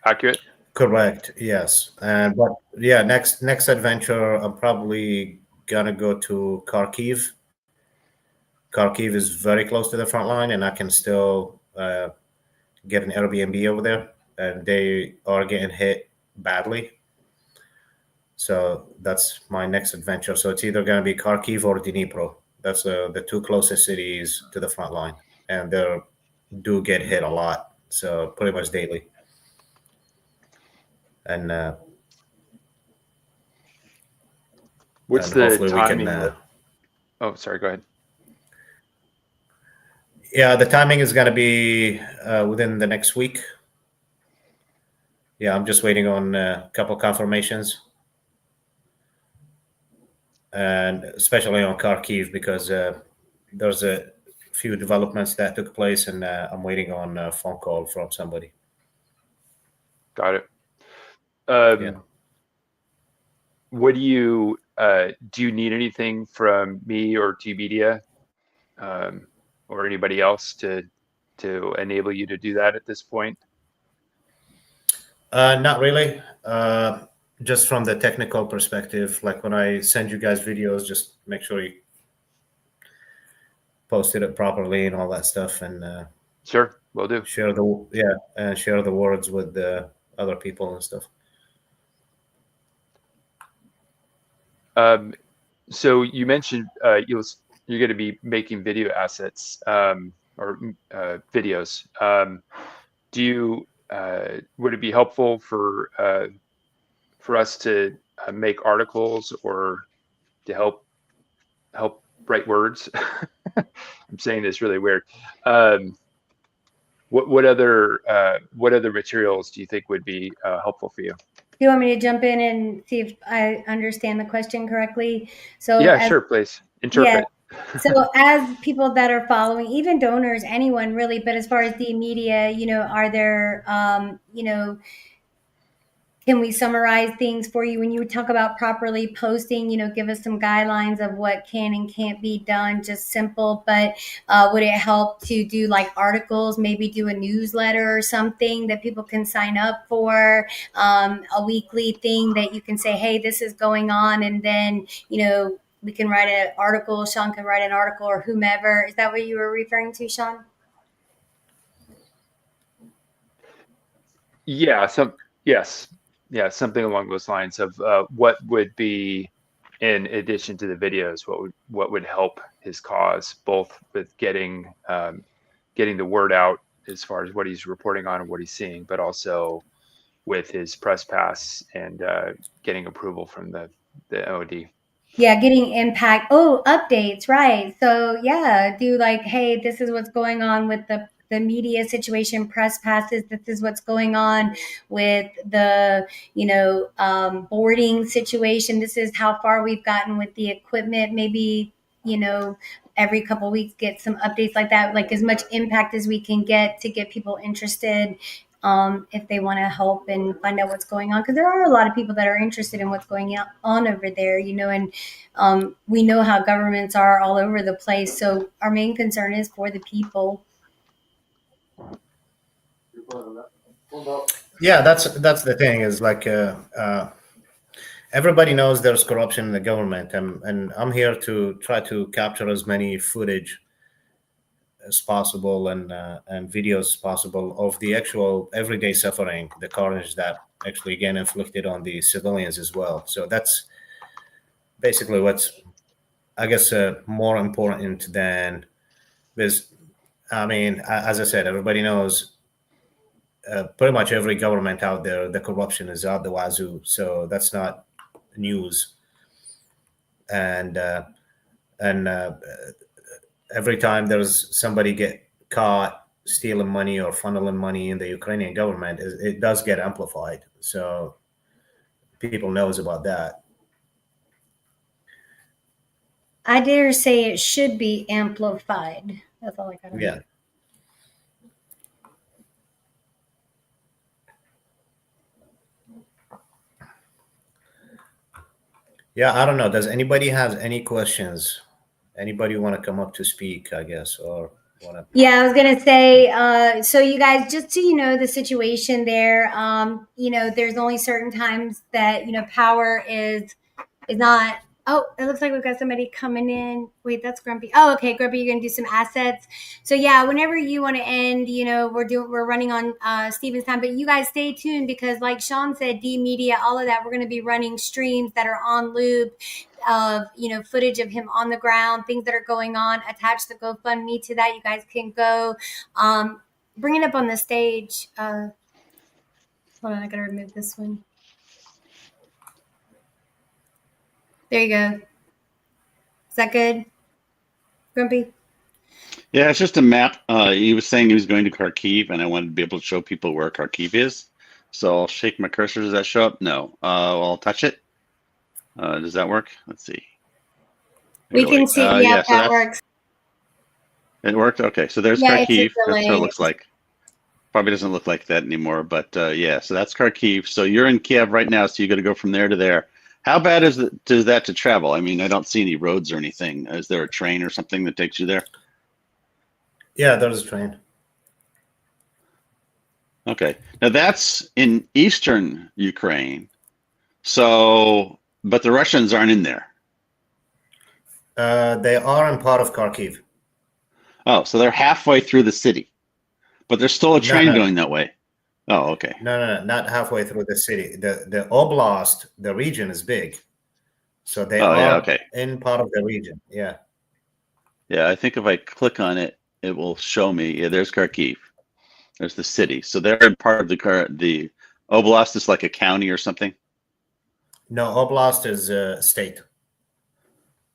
Accurate? Correct. Yes. But yeah, next adventure, I'm probably gonna go to Kharkiv. Kharkiv is very close to the front line, and I can still get an Airbnb over there, and they are getting hit badly. So that's my next adventure. So it's either going to be Kharkiv or Dnipro. That's the two closest cities to the front line, and they do get hit a lot, so pretty much daily. And What's and the hopefully we timing? can. Oh, sorry. Go ahead. Yeah, the timing is going to be within the next week. Yeah, I'm just waiting on a couple confirmations, and especially on Kharkiv, because there's a few developments that took place, and I'm waiting on a phone call from somebody. Got it. Yeah. What do you need anything from me or T Media or anybody else to enable you to do that at this point? Not really. Just from the technical perspective, like when I send you guys videos, just make sure you posted it properly and all that stuff, and Sure, will do. share the words with the other people and stuff. So you mentioned you're going to be making video assets or videos. Do you would it be helpful for us to make articles or to help write words? I'm saying this really weird. What other materials do you think would be helpful for you? Do you want me to jump in and see if I understand the question correctly? So yeah, sure, please interpret. Yeah. So as people that are following, even donors, anyone really, but as far as the media, are there, can we summarize things for you when you talk about properly posting? Give us some guidelines of what can and can't be done, just simple. But would it help to do like articles, maybe do a newsletter or something that people can sign up for, a weekly thing that you can say, hey, this is going on, and then we can write an article. Sean can write an article, or whomever. Is that what you were referring to, Sean? Yeah. Yeah, something along those lines of what would be, in addition to the videos, what would help his cause, both with getting the word out as far as what he's reporting on and what he's seeing, but also with his press pass and getting approval from the OD. Yeah, getting impact. Oh, updates, right. So yeah, do like, hey, this is what's going on with the media situation, press passes. This is what's going on with the, boarding situation. This is how far we've gotten with the equipment. Maybe, every couple of weeks get some updates like that, like as much impact as we can get to get people interested. If they want to help and find out what's going on, because there are a lot of people that are interested in what's going on over there, and we know how governments are all over the place. So our main concern is for the people. Yeah, that's the thing is like everybody knows there's corruption in the government, and I'm here to try to capture as many footage as possible and videos as possible of the actual everyday suffering, the carnage that actually again inflicted on the civilians as well. So that's basically what's, I guess, more important than this. I mean, as I said, everybody knows pretty much every government out there, the corruption is out the wazoo. So that's not news. And every time there's somebody get caught stealing money or funneling money in the Ukrainian government, it does get amplified. So people knows about that. I dare say it should be amplified. That's all I got. Yeah. Yeah, I don't know. Does anybody have any questions? Anybody want to come up to speak, I guess, or want to? Yeah, I was going to say, so you guys, just so you know the situation there, there's only certain times that, power is not Oh, it looks like we've got somebody coming in. Wait, that's Grumpy. Oh, okay, Grumpy, you're gonna do some assets. So yeah, whenever you want to end, we're running on Steven's time, but you guys stay tuned because, like Sean said, D Media, all of that, we're gonna be running streams that are on loop of footage of him on the ground, things that are going on. Attach the GoFundMe to that. You guys can go. Bring it up on the stage. Hold on, I gotta remove this one. There you go. Is that good, Grumpy? Yeah, it's just a map. He was saying he was going to Kharkiv, and I wanted to be able to show people where Kharkiv is. So I'll shake my cursor. Does that show up? No. I'll touch it. Does that work? Let's see. We can see. Yeah, so that works. It worked? Okay, so there's Kharkiv. That's what it looks like. Probably doesn't look like that anymore, but yeah, so that's Kharkiv. So you're in Kiev right now, so you got to go from there to there. How bad is that to travel? I mean, I don't see any roads or anything. Is there a train or something that takes you there? Yeah, there's a train. Okay, now that's in eastern Ukraine. So, but the Russians aren't in there. They are in part of Kharkiv. Oh, so they're halfway through the city, but there's still a train going that way. Oh, okay. No, not halfway through the city. The oblast, the region is big, so they are in part of the region. Yeah. Yeah, I think if I click on it, it will show me. Yeah, there's Kharkiv. There's the city. So they're in part of the oblast is like a county or something. No, oblast is a state.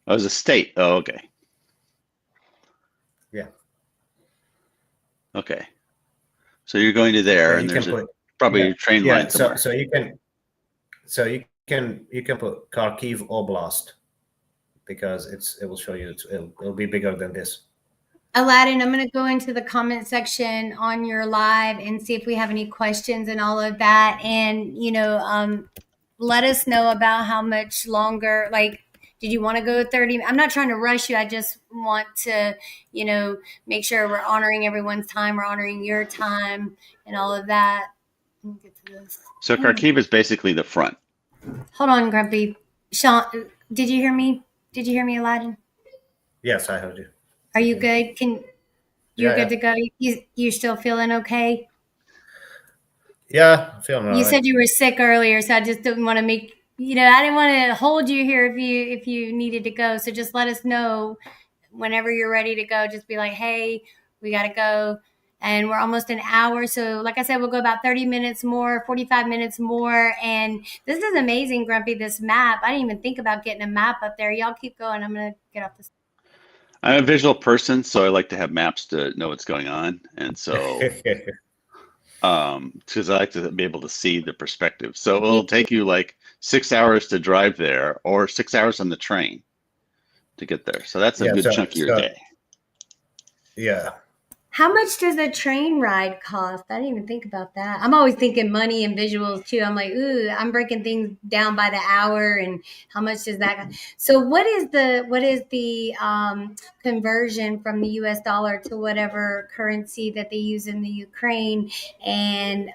Oh, it's a state. Oh, okay. Yeah. Okay. So you're going to there, and there's probably a train line somewhere. So you can put Kharkiv Oblast because it will show you it'll be bigger than this. Aladdin, I'm going to go into the comment section on your live and see if we have any questions and all of that, and let us know about how much longer. Like, did you want to go 30? I'm not trying to rush you. I just want to, make sure we're honoring everyone's time. We're honoring your time and all of that. Let me get to this. So Kharkiv is basically the front. Hold on, Grumpy. Sean, did you hear me? Did you hear me, Aladdin? Yes, I heard you. Are you good? You're good to go? You still feeling okay? Yeah, I'm feeling all right. You said you were sick earlier, so I just didn't want to make I didn't want to hold you here if you needed to go. So just let us know whenever you're ready to go. Just be like, hey, we got to go. And we're almost an hour. So like I said, we'll go about 30 minutes more, 45 minutes more. And this is amazing, Grumpy, this map. I didn't even think about getting a map up there. Y'all keep going. I'm going to get off this. I'm a visual person, so I like to have maps to know what's going on. And so, because I like to be able to see the perspective. So it'll take you like 6 hours to drive there or 6 hours on the train to get there. So that's a good chunk of your day. Yeah. How much does a train ride cost? I didn't even think about that. I'm always thinking money and visuals too. I'm like, ooh, I'm breaking things down by the hour, and how much does that cost? So what is the conversion from the US dollar to whatever currency that they use in the Ukraine? And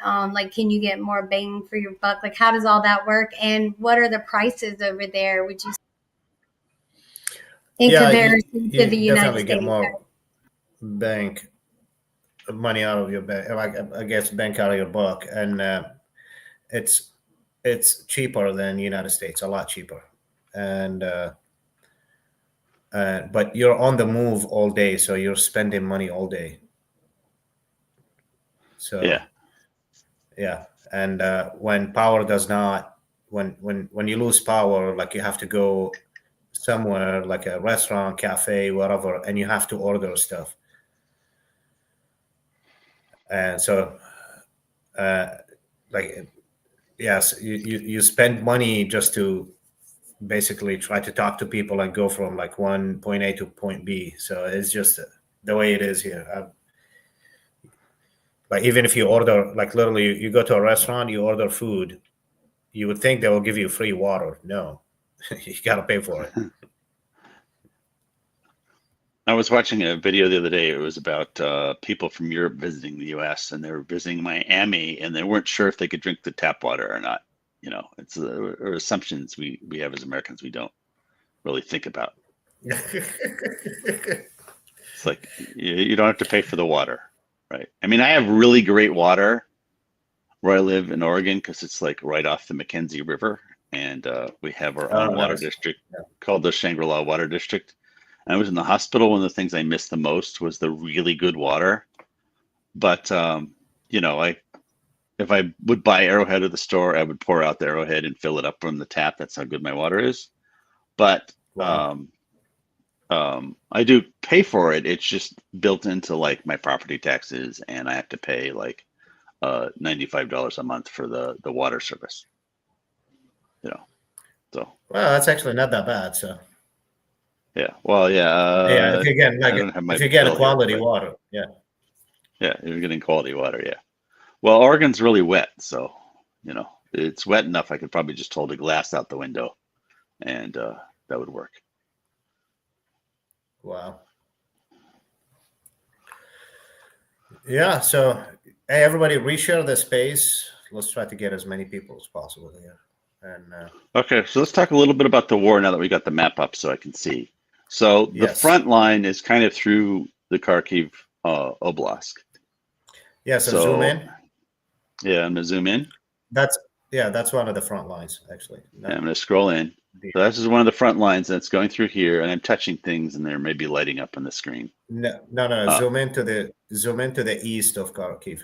can you get more bang for your buck? Like, how does all that work? And what are the prices over there? Would you in comparison to the United States? Get more bank money out of your bank, like I guess bank out of your buck, and it's cheaper than the United States, a lot cheaper, and but you're on the move all day, so you're spending money all day. So yeah, and when power does not, when you lose power, like you have to go somewhere like a restaurant, cafe, whatever, and you have to order stuff. And so, yes, you spend money just to basically try to talk to people and go from like point A to point B. So it's just the way it is here. Like even if you order, like literally, you go to a restaurant, you order food, you would think they will give you free water. No, you got to pay for it. I was watching a video the other day. It was about people from Europe visiting the U.S. and they were visiting Miami, and they weren't sure if they could drink the tap water or not. It's or assumptions we have as Americans. We don't. really think about. It's like you don't have to pay for the water, right? I mean, I have really great water where I live in Oregon because it's like right off the Mackenzie River, and we have our own water district called the Shangri-La Water District. And I was in the hospital. One of the things I missed the most was the really good water. But you know, if I would buy Arrowhead at the store, I would pour out the Arrowhead and fill it up from the tap. That's how good my water is. But Wow. I do pay for it. It's just built into like my property taxes, and I have to pay like $95 a month for the water service. You know, so Well, that's actually not that bad. So yeah. Well, yeah. yeah, if you get I don't have my if you get a bill here, quality but water, yeah. yeah, you're getting quality water. Yeah. Well, Oregon's really wet, so you know it's wet enough. I could probably just hold a glass out the window, and that would work. Wow. Yeah. So hey, everybody, reshare the space. Let's try to get as many people as possible here. And Okay, so let's talk a little bit about the war now that we got the map up so I can see. So the Yes. front line is kind of through the Kharkiv Oblast. yeah, so zoom in. Yeah, I'm gonna zoom in. That's one of the front lines actually. Yeah, I'm gonna scroll in. So this is one of the front lines that's going through here, and I'm touching things, and they're maybe lighting up on the screen. No. Zoom into the east of Kharkiv.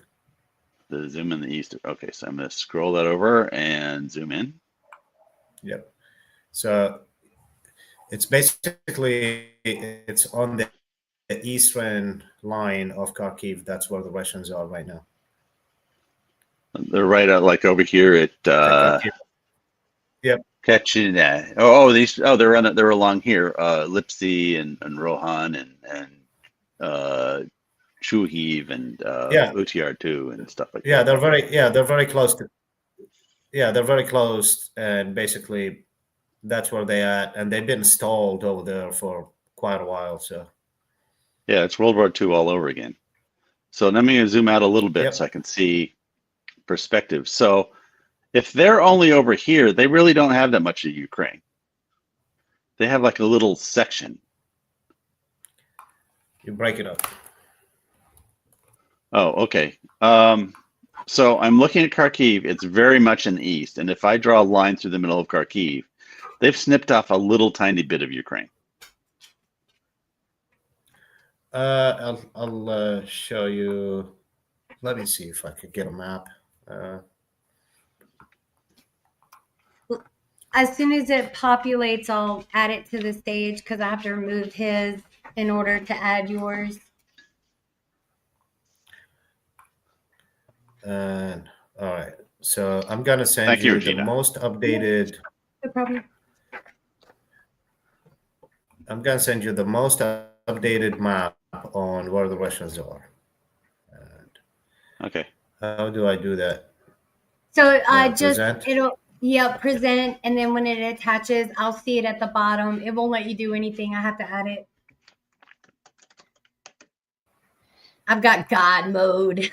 The zoom in the east. Okay, so I'm gonna scroll that over and zoom in. Yep. So it's basically on the eastern line of Kharkiv. That's where the Russians are right now. They're right out like over here at Yep. catching that. They're along here. Lipsy and Rohan and Shuhiv and Utiyar too and stuff like that. They're very close to. Yeah, they're very close, and basically, that's where they at, and they've been stalled over there for quite a while. So. Yeah, it's World War II all over again. So let me zoom out a little bit so I can see perspective. So if they're only over here, they really don't have that much of Ukraine. They have like a little section. You break it up. Oh, okay. So I'm looking at Kharkiv. It's very much in the east. And if I draw a line through the middle of Kharkiv, they've snipped off a little tiny bit of Ukraine. I'll show you. Let me see if I could get a map. As soon as it populates, I'll add it to the stage because I have to remove his in order to add yours. All right. So I'm gonna send you the most updated. No problem. I'm gonna send you the most updated map on where the Russians are. And okay. How do I do that? So present? present, and then when it attaches, I'll see it at the bottom. It won't let you do anything. I have to add it. I've got God mode.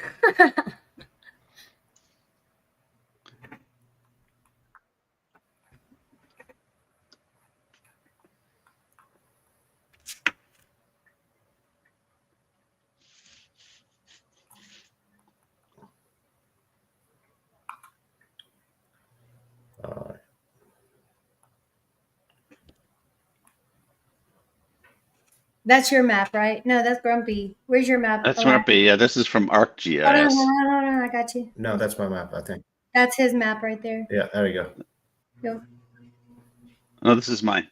All right. That's your map, right? No, that's Grumpy. Where's your map? That's Grumpy. Yeah, this is from ArcGIS. Hold on. I got you. No, that's my map, I think. That's his map right there. Yeah, there you go. Go. No, this is mine.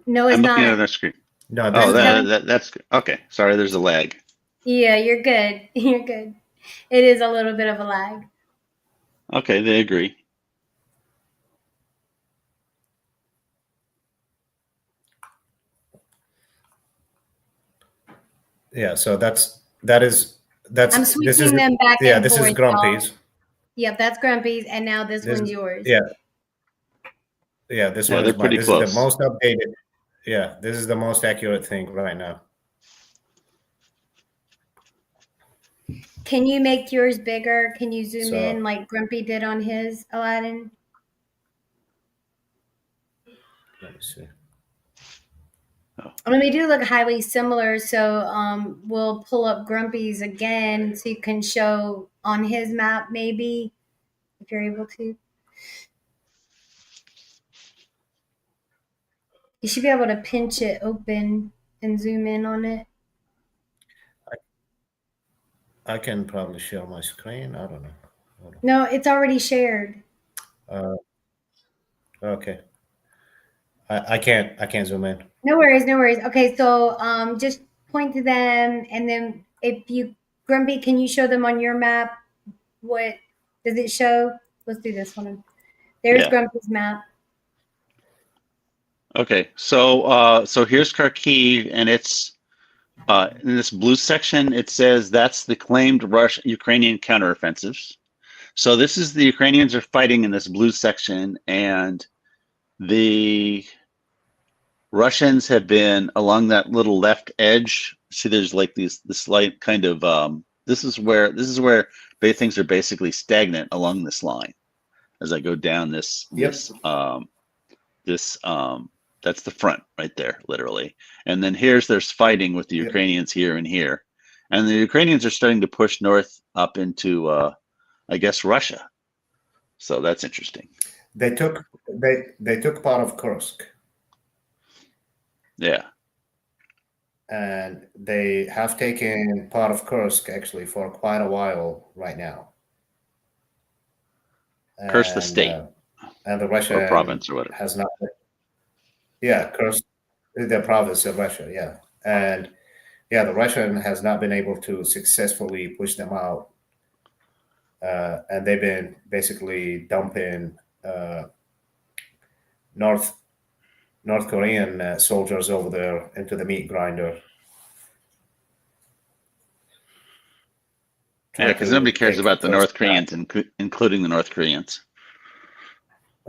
No, it's I'm not. looking at the screen. No, that's okay. Sorry, there's a lag. Yeah, you're good. You're good. It is a little bit of a lag. Okay, they agree. Yeah, so that's. I'm switching them back and forth. This is Grumpy's. Yep, that's Grumpy's, and now this one's yours. Yeah. Yeah, this one is pretty this close. is the most updated. Yeah, this is the most accurate thing right now. Can you make yours bigger? Can you zoom in like Grumpy did on his, Aladdin? Let me see. I mean, they do look highly similar, so we'll pull up Grumpy's again so you can show on his map, maybe, if you're able to. You should be able to pinch it open and zoom in on it. I can probably share my screen. I don't know. Hold on. No, it's already shared. Okay. I can't zoom in. No worries, no worries. Okay, so just point to them, and then if you, Grumpy, can you show them on your map? What does it show? Let's do this one. There's Yeah. Grumpy's map. Okay, so so here's Kharkiv, and it's in this blue section. It says that's the claimed Ukrainian counteroffensives. So this is the Ukrainians are fighting in this blue section, and the Russians have been along that little left edge. See, there's like this slight kind of this is where things are basically stagnant along this line. As I go down this that's the front right there, literally. And then there's fighting with the Ukrainians here and here. And the Ukrainians are starting to push north up into, I guess, Russia. So that's interesting. They took part of Kursk. Yeah. And they have taken part of Kursk actually for quite a while right now. Kursk the state. And the Russia or province or whatever. Has not. Yeah, Kursk, the province of Russia. Yeah, and yeah, the Russian has not been able to successfully push them out, and they've been basically dumping North Korean soldiers over there into the meat grinder. Yeah, because nobody cares about the North Koreans, including the North Koreans.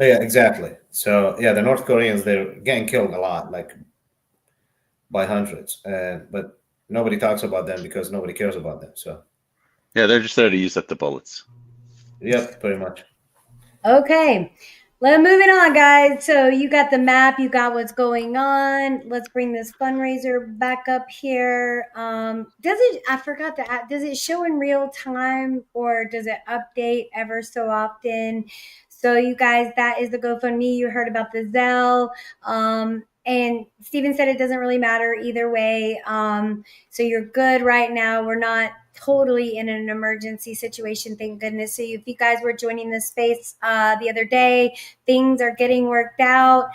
Yeah, exactly. So yeah, the North Koreans, they're getting killed a lot, like by hundreds, but nobody talks about them because nobody cares about them. So yeah, they're just there to use up the bullets. Yep, pretty much. Okay, moving on, guys. So you got the map, you got what's going on. Let's bring this fundraiser back up here. I forgot to add, does it show in real time or does it update ever so often? So you guys, that is the GoFundMe. You heard about the Zelle. And Steven said it doesn't really matter either way. So you're good right now. We're not totally in an emergency situation, thank goodness. So if you guys were joining this space the other day, things are getting worked out.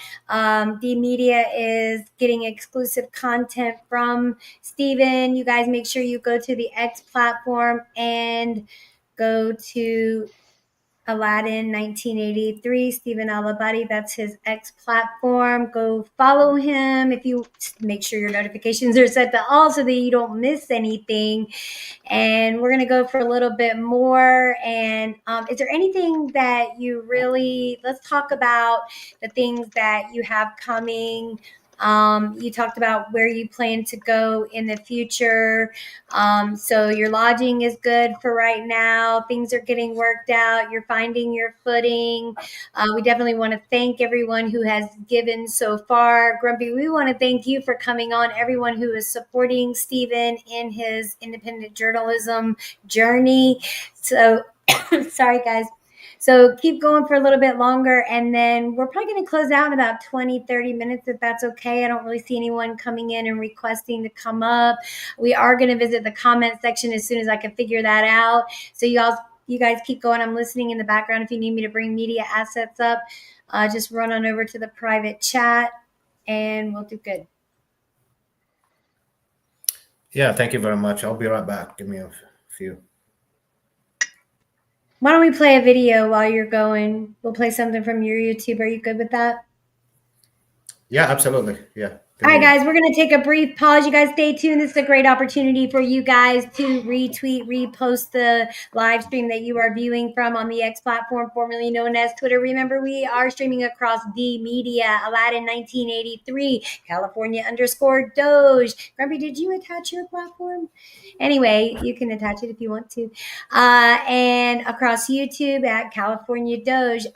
D Media is getting exclusive content from Steven. You guys make sure you go to the X platform and go to Aladdin 1983, Stephen Alabadi. That's his X platform. Go follow him. If you make sure your notifications are set to all so that you don't miss anything. And we're going to go for a little bit more. And is there anything that you really, let's talk about the things that you have coming. You talked about where you plan to go in the future. So your lodging is good for right now. Things are getting worked out. You're finding your footing. We definitely want to thank everyone who has given so far. Grumpy, we want to thank you for coming on, everyone who is supporting Steven in his independent journalism journey. So, sorry, guys. So keep going for a little bit longer, and then we're probably going to close out in about 20, 30 minutes, if that's okay. I don't really see anyone coming in and requesting to come up. We are going to visit the comment section as soon as I can figure that out. So you guys keep going. I'm listening in the background. If you need me to bring media assets up, just run on over to the private chat, and we'll do good. Yeah, thank you very much. I'll be right back. Give me a few. Why don't we play a video while you're going? We'll play something from your YouTube. Are you good with that? Yeah, absolutely. Yeah. All right, guys, we're going to take a brief pause. You guys stay tuned. This is a great opportunity for you guys to retweet, repost the live stream that you are viewing from on the X platform, formerly known as Twitter. Remember, we are streaming across D Media, Aladdin 1983, California _ Doge. Grumpy, did you attach your platform? Anyway, you can attach it if you want to. And across YouTube at California Doge.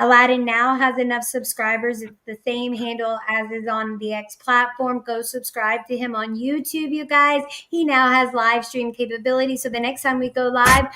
Aladdin now has enough subscribers. It's the same handle as is on the X X platform. Go subscribe to him on YouTube, you guys. He now has live stream capability. So the next time we go live,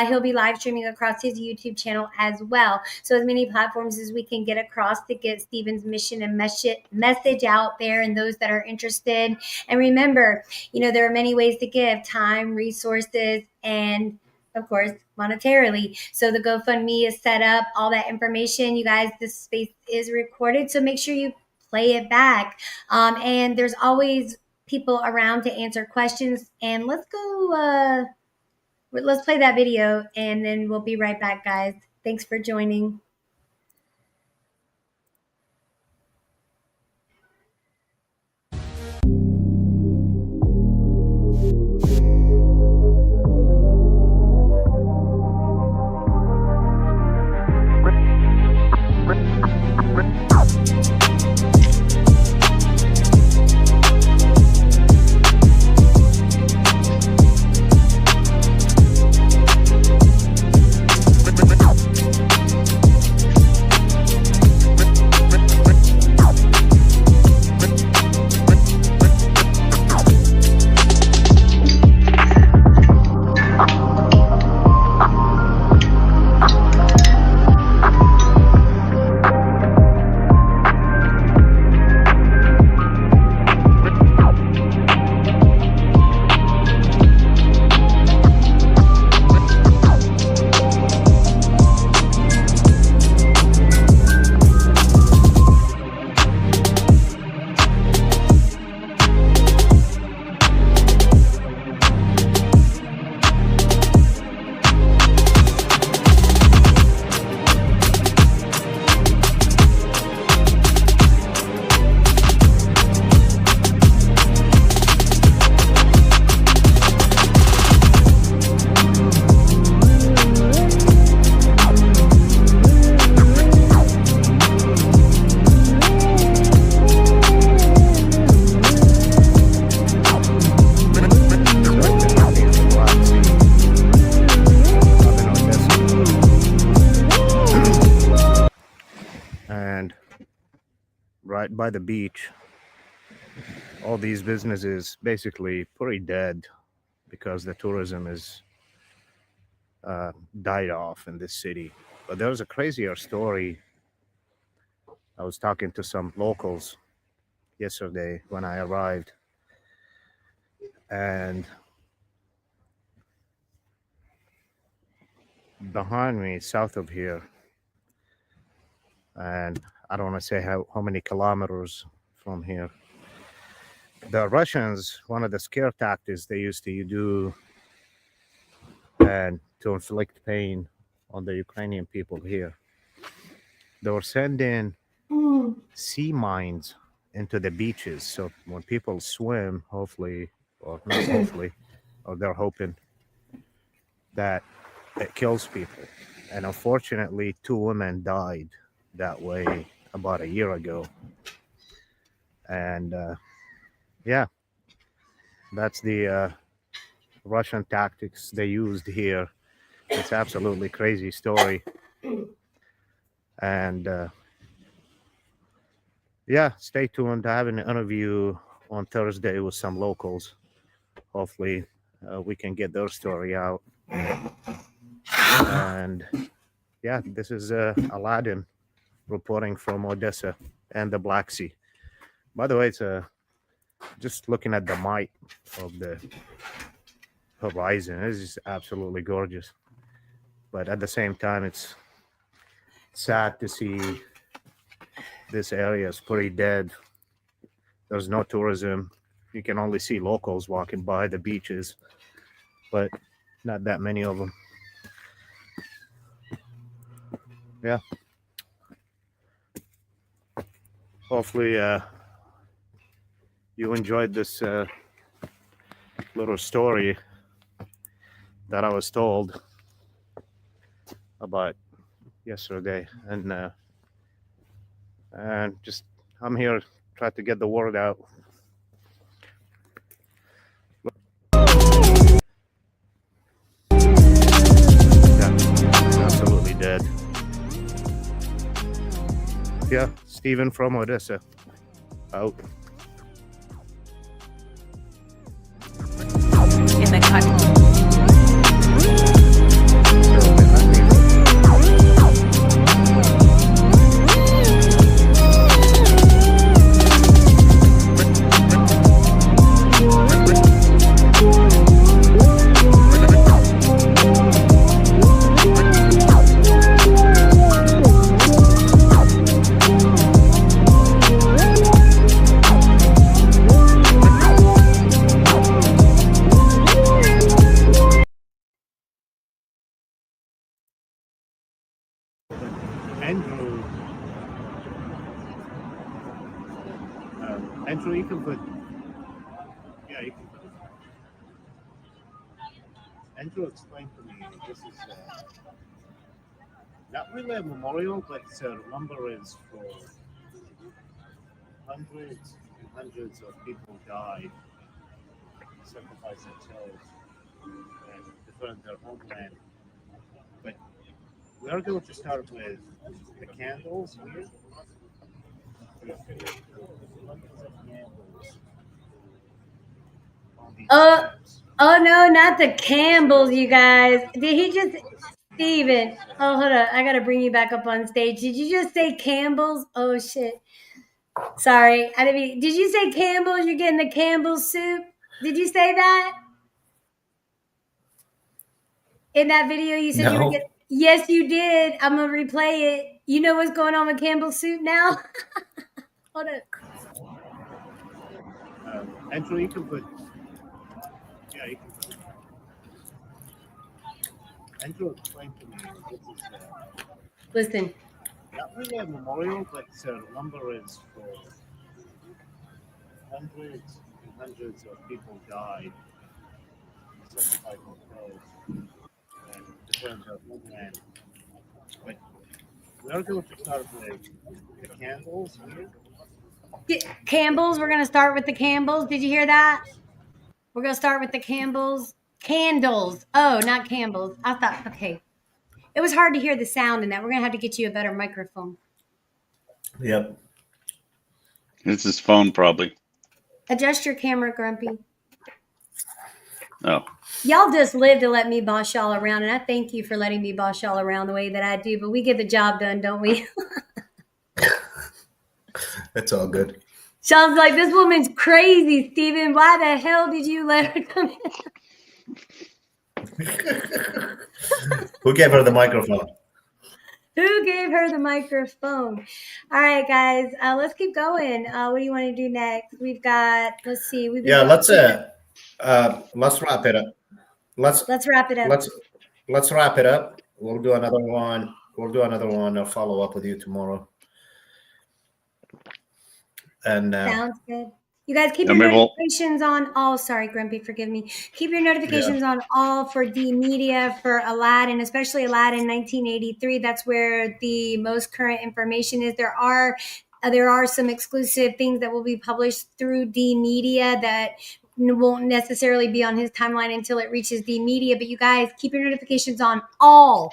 he'll be live streaming across his YouTube channel as well. So as many platforms as we can get across to get Stephen's mission and message out there, and those that are interested. And remember, there are many ways to give: time, resources, and of course, monetarily. So the GoFundMe is set up, all that information. You guys, this space is recorded, so make sure you play it back. And there's always people around to answer questions. And let's play that video, and then we'll be right back, guys. Thanks for joining. Right by the beach, all these businesses basically pretty dead because the tourism is died off in this city. But there's a crazier story. I was talking to some locals yesterday when I arrived, and behind me, south of here, and I don't want to say how many kilometers from here, the Russians, one of the scare tactics they used to do and to inflict pain on the Ukrainian people here, they were sending sea mines into the beaches. So when people swim, hopefully, or not hopefully, or they're hoping that it kills people. And unfortunately, 2 women died that way about a year ago. And yeah, that's the Russian tactics they used here. It's absolutely crazy story. And yeah, stay tuned. I have an interview on Thursday with some locals. Hopefully we can get their story out. And yeah, this is Aladdin reporting from Odessa and the Black Sea. By the way, it's just looking at the might of the horizon. It's just absolutely gorgeous. But at the same time, it's sad to see this area is pretty dead. There's no tourism. You can only see locals walking by the beaches, but not that many of them. Yeah. Hopefully you enjoyed this little story that I was told about yesterday, and just I'm here to try to get the word out. Yeah, absolutely dead. Yeah, Stephen from Odessa, out. Andrew, Andrew, you can put. Yeah, you can put. Andrew explained to me this is not really a memorial, but remembrance for hundreds and hundreds of people died, sacrificed themselves, and defend their homeland. But we are going to start with the candles here. Hundreds of candles on these steps. Oh no, not the Campbells, you guys. Did he just Steven? Oh, hold on. I gotta bring you back up on stage. Did you just say Campbell's? Oh shit. Sorry. I didn't mean, did you say Campbell's? You're getting the Campbell's soup? Did you say that? In that video you said you were No. getting. Yes, you did. I'm gonna replay it. You know what's going on with Campbell's soup now? Hold on. Andrew, you can put. Yeah, you can put. Andrew explained to me this is Listen. not really a memorial, but remembrance for hundreds and hundreds of people died, sacrificed themselves, and defend their homeland. But we are going to start with the candles here. Campbell's. We're gonna start with the Campbell's. Did you hear that? We're gonna start with the Campbell's. Candles. Oh, not Campbell's. I thought, okay. It was hard to hear the sound in that. We're gonna have to get you a better microphone. Yep. It's his phone, probably. Adjust your camera, Grumpy. Oh, Y'all just live to let me boss y'all around, and I thank you for letting me boss y'all around the way that I do, but we get the job done, don't we? That's all good. Sean's like, this woman's crazy, Steven. Why the hell did you let her come in? Who gave her the microphone? Who gave her the microphone? All right, guys, let's keep going. What do you want to do next? We've got, let's see. Yeah, let's wrap it up. Let's wrap it up. Let's wrap it up. We'll do another one. I'll follow up with you tomorrow. And Sounds good. You guys keep Yeah, your maybe we'll- notifications on all. Sorry, Grumpy, forgive me. Keep your notifications on all for D Media, for Aladdin, especially Aladdin 1983. That's where the most current information is. There are some exclusive things that will be published through D Media that won't necessarily be on his timeline until it reaches D Media. But you guys keep your notifications on all,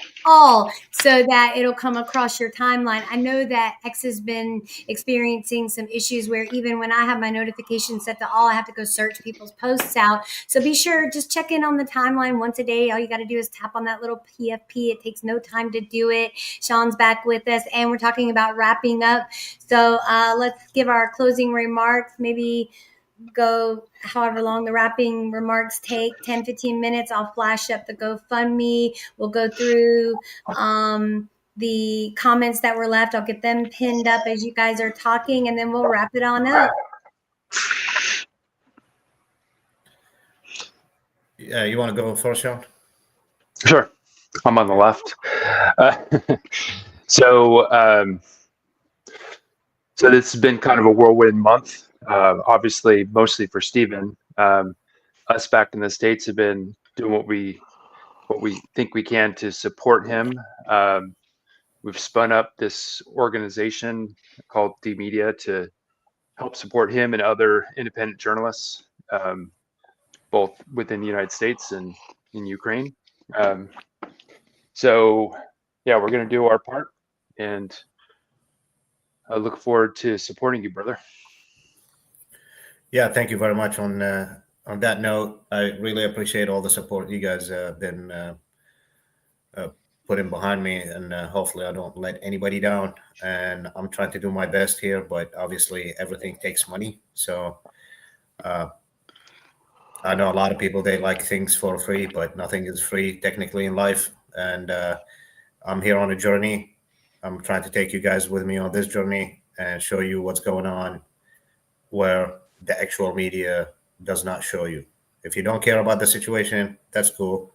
so that it'll come across your timeline. I know that X has been experiencing some issues where even when I have my notifications set to all, I have to go search people's posts out. So be sure, just check in on the timeline once a day. All you got to do is tap on that little PFP. It takes no time to do it. Sean's back with us, and we're talking about wrapping up. So let's give our closing remarks. Maybe go however long the wrapping remarks take, 10, 15 minutes. I'll flash up the GoFundMe. We'll go through the comments that were left. I'll get them pinned up as you guys are talking, and then we'll wrap it on up. Yeah, you want to go first, Sean? Sure. I'm on the left. So this has been kind of a whirlwind month. Obviously, mostly for Steven. Us back in the States have been doing what we think we can to support him. We've spun up this organization called D Media to help support him and other independent journalists, both within the United States and in Ukraine. So yeah, we're going to do our part, and I look forward to supporting you, brother. Yeah, thank you very much. On that note, I really appreciate all the support you guys have been putting behind me, and hopefully I don't let anybody down. And I'm trying to do my best here, but obviously everything takes money. So I know a lot of people, they like things for free, but nothing is free technically in life. And I'm here on a journey. I'm trying to take you guys with me on this journey and show you what's going on where the actual media does not show you. If you don't care about the situation, that's cool.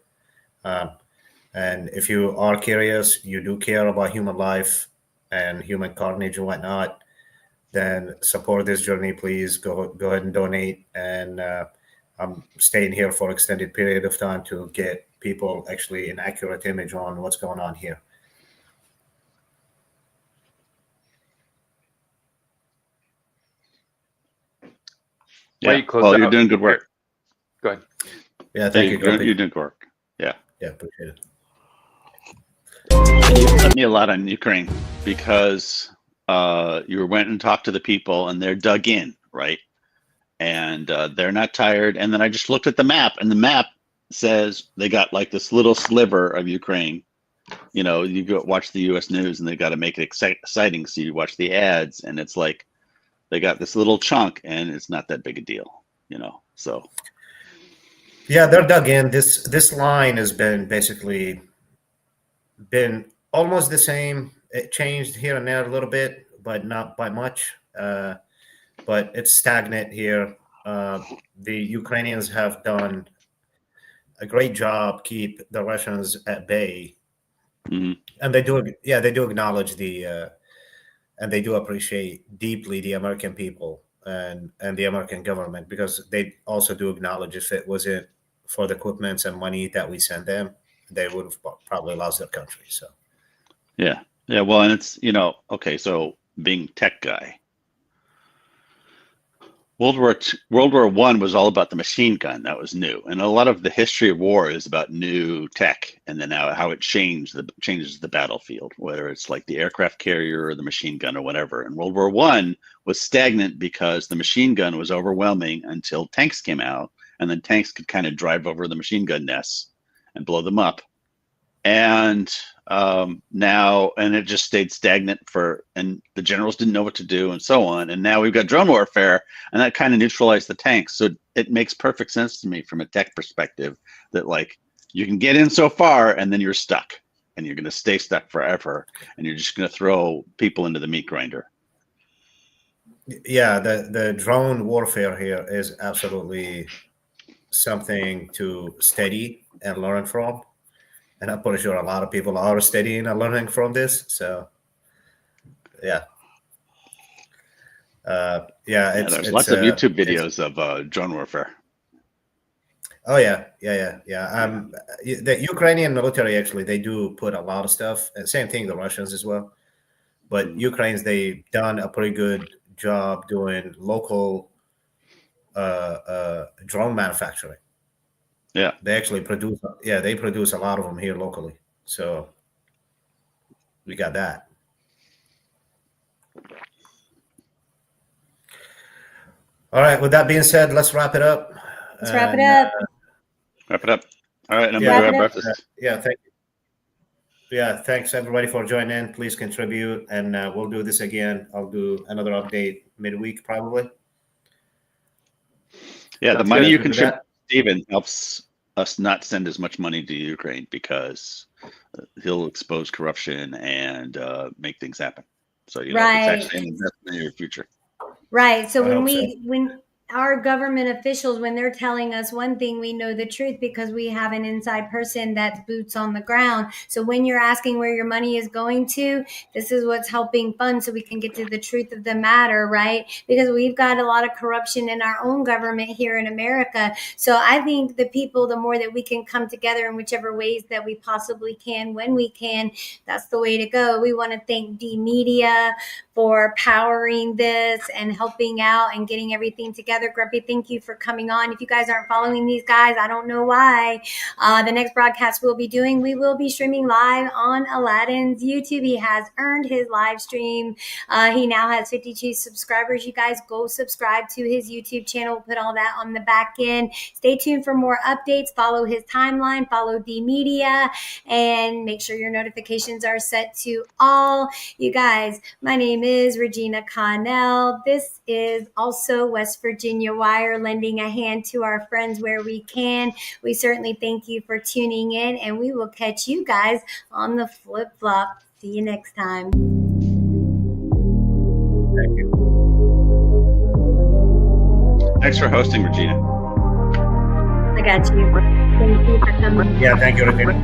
And if you are curious, you do care about human life, and human carnage and whatnot, then support this journey. Please go ahead and donate. And I'm staying here for extended period of time to get people actually an accurate image on what's going on here. Yeah, well, you're doing good work. Go ahead. Yeah, thank you. You're doing good work. Yeah. Yeah, appreciate it. You helped me a lot on Ukraine because you went and talked to the people and they're dug in, right? And they're not tired. And then I just looked at the map, and the map says they got like this little sliver of Ukraine. You know, you go watch the U.S. news and they got to make it exciting. So you watch the ads and it's like they got this little chunk and it's not that big a deal, you know? So. Yeah, they're dug in. This line has been basically been almost the same. It changed here and there a little bit, but not by much. But it's stagnant here. The Ukrainians have done a great job keep the Russians at bay, and they do acknowledge and they do appreciate deeply the American people and the American government, because they also do acknowledge if it wasn't for the equipments and money that we send them, they would have probably lost their country. So, yeah. Well, and it's, you know, okay. So being tech guy, World War I was all about the machine gun. That was new, and a lot of the history of war is about new tech, and then how it changes the battlefield, whether it's like the aircraft carrier or the machine gun or whatever. And World War I was stagnant because the machine gun was overwhelming until tanks came out, and then tanks could kind of drive over the machine gun nests and blow them up. And now it just stayed stagnant and the generals didn't know what to do and so on. And now we've got drone warfare, and that kind of neutralized the tanks. So it makes perfect sense to me from a tech perspective that like you can get in so far and then you're stuck, and you're going to stay stuck forever, and you're just going to throw people into the meat grinder. Yeah, the drone warfare here is absolutely something to study and learn from. And I'm pretty sure a lot of people are studying and learning from this. So, yeah. There's lots of YouTube videos of drone warfare. Oh, yeah. The Ukrainian military, actually, they do put a lot of stuff. And same thing, the Russians as well. But Ukrainians, they've done a pretty good job doing local drone manufacturing. Yeah, they actually produce. Yeah, they produce a lot of them here locally. So we got that. All right. With that being said, let's wrap it up. Wrap it up. Wrap it up. All right. I'm going to grab breakfast. Thank you. Yeah, thanks everybody for joining in. Please contribute, and we'll do this again. I'll do another update midweek probably. Yeah, the money you contribute, Stephen, helps us not send as much money to Ukraine because he'll expose corruption and make things happen. So it's actually an investment in your future. Right. So when our government officials, when they're telling us one thing, we know the truth because we have an inside person that's boots on the ground. So when you're asking where your money is going to, this is what's helping fund so we can get to the truth of the matter, right? Because we've got a lot of corruption in our own government here in America. So I think the people, the more that we can come together in whichever ways that we possibly can, when we can, that's the way to go. We want to thank D Media for powering this and helping out and getting everything together. Grumpy, thank you for coming on. If you guys aren't following these guys, I don't know why. The next broadcast we will be streaming live on Aladdin's YouTube. He has earned his live stream. He now has 52 subscribers. You guys go subscribe to his YouTube channel. We'll put all that on the back end. Stay tuned for more updates. Follow his timeline. Follow D Media. And make sure your notifications are set to all. You guys, my name is Regina Connell. This is also West Virginia Wire, lending a hand to our friends where we can. We certainly thank you for tuning in, and we will catch you guys on the flip-flop. See you next time. Thank you. Thanks for hosting, Regina. I got you. Thank you for coming. Yeah, thank you, Regina.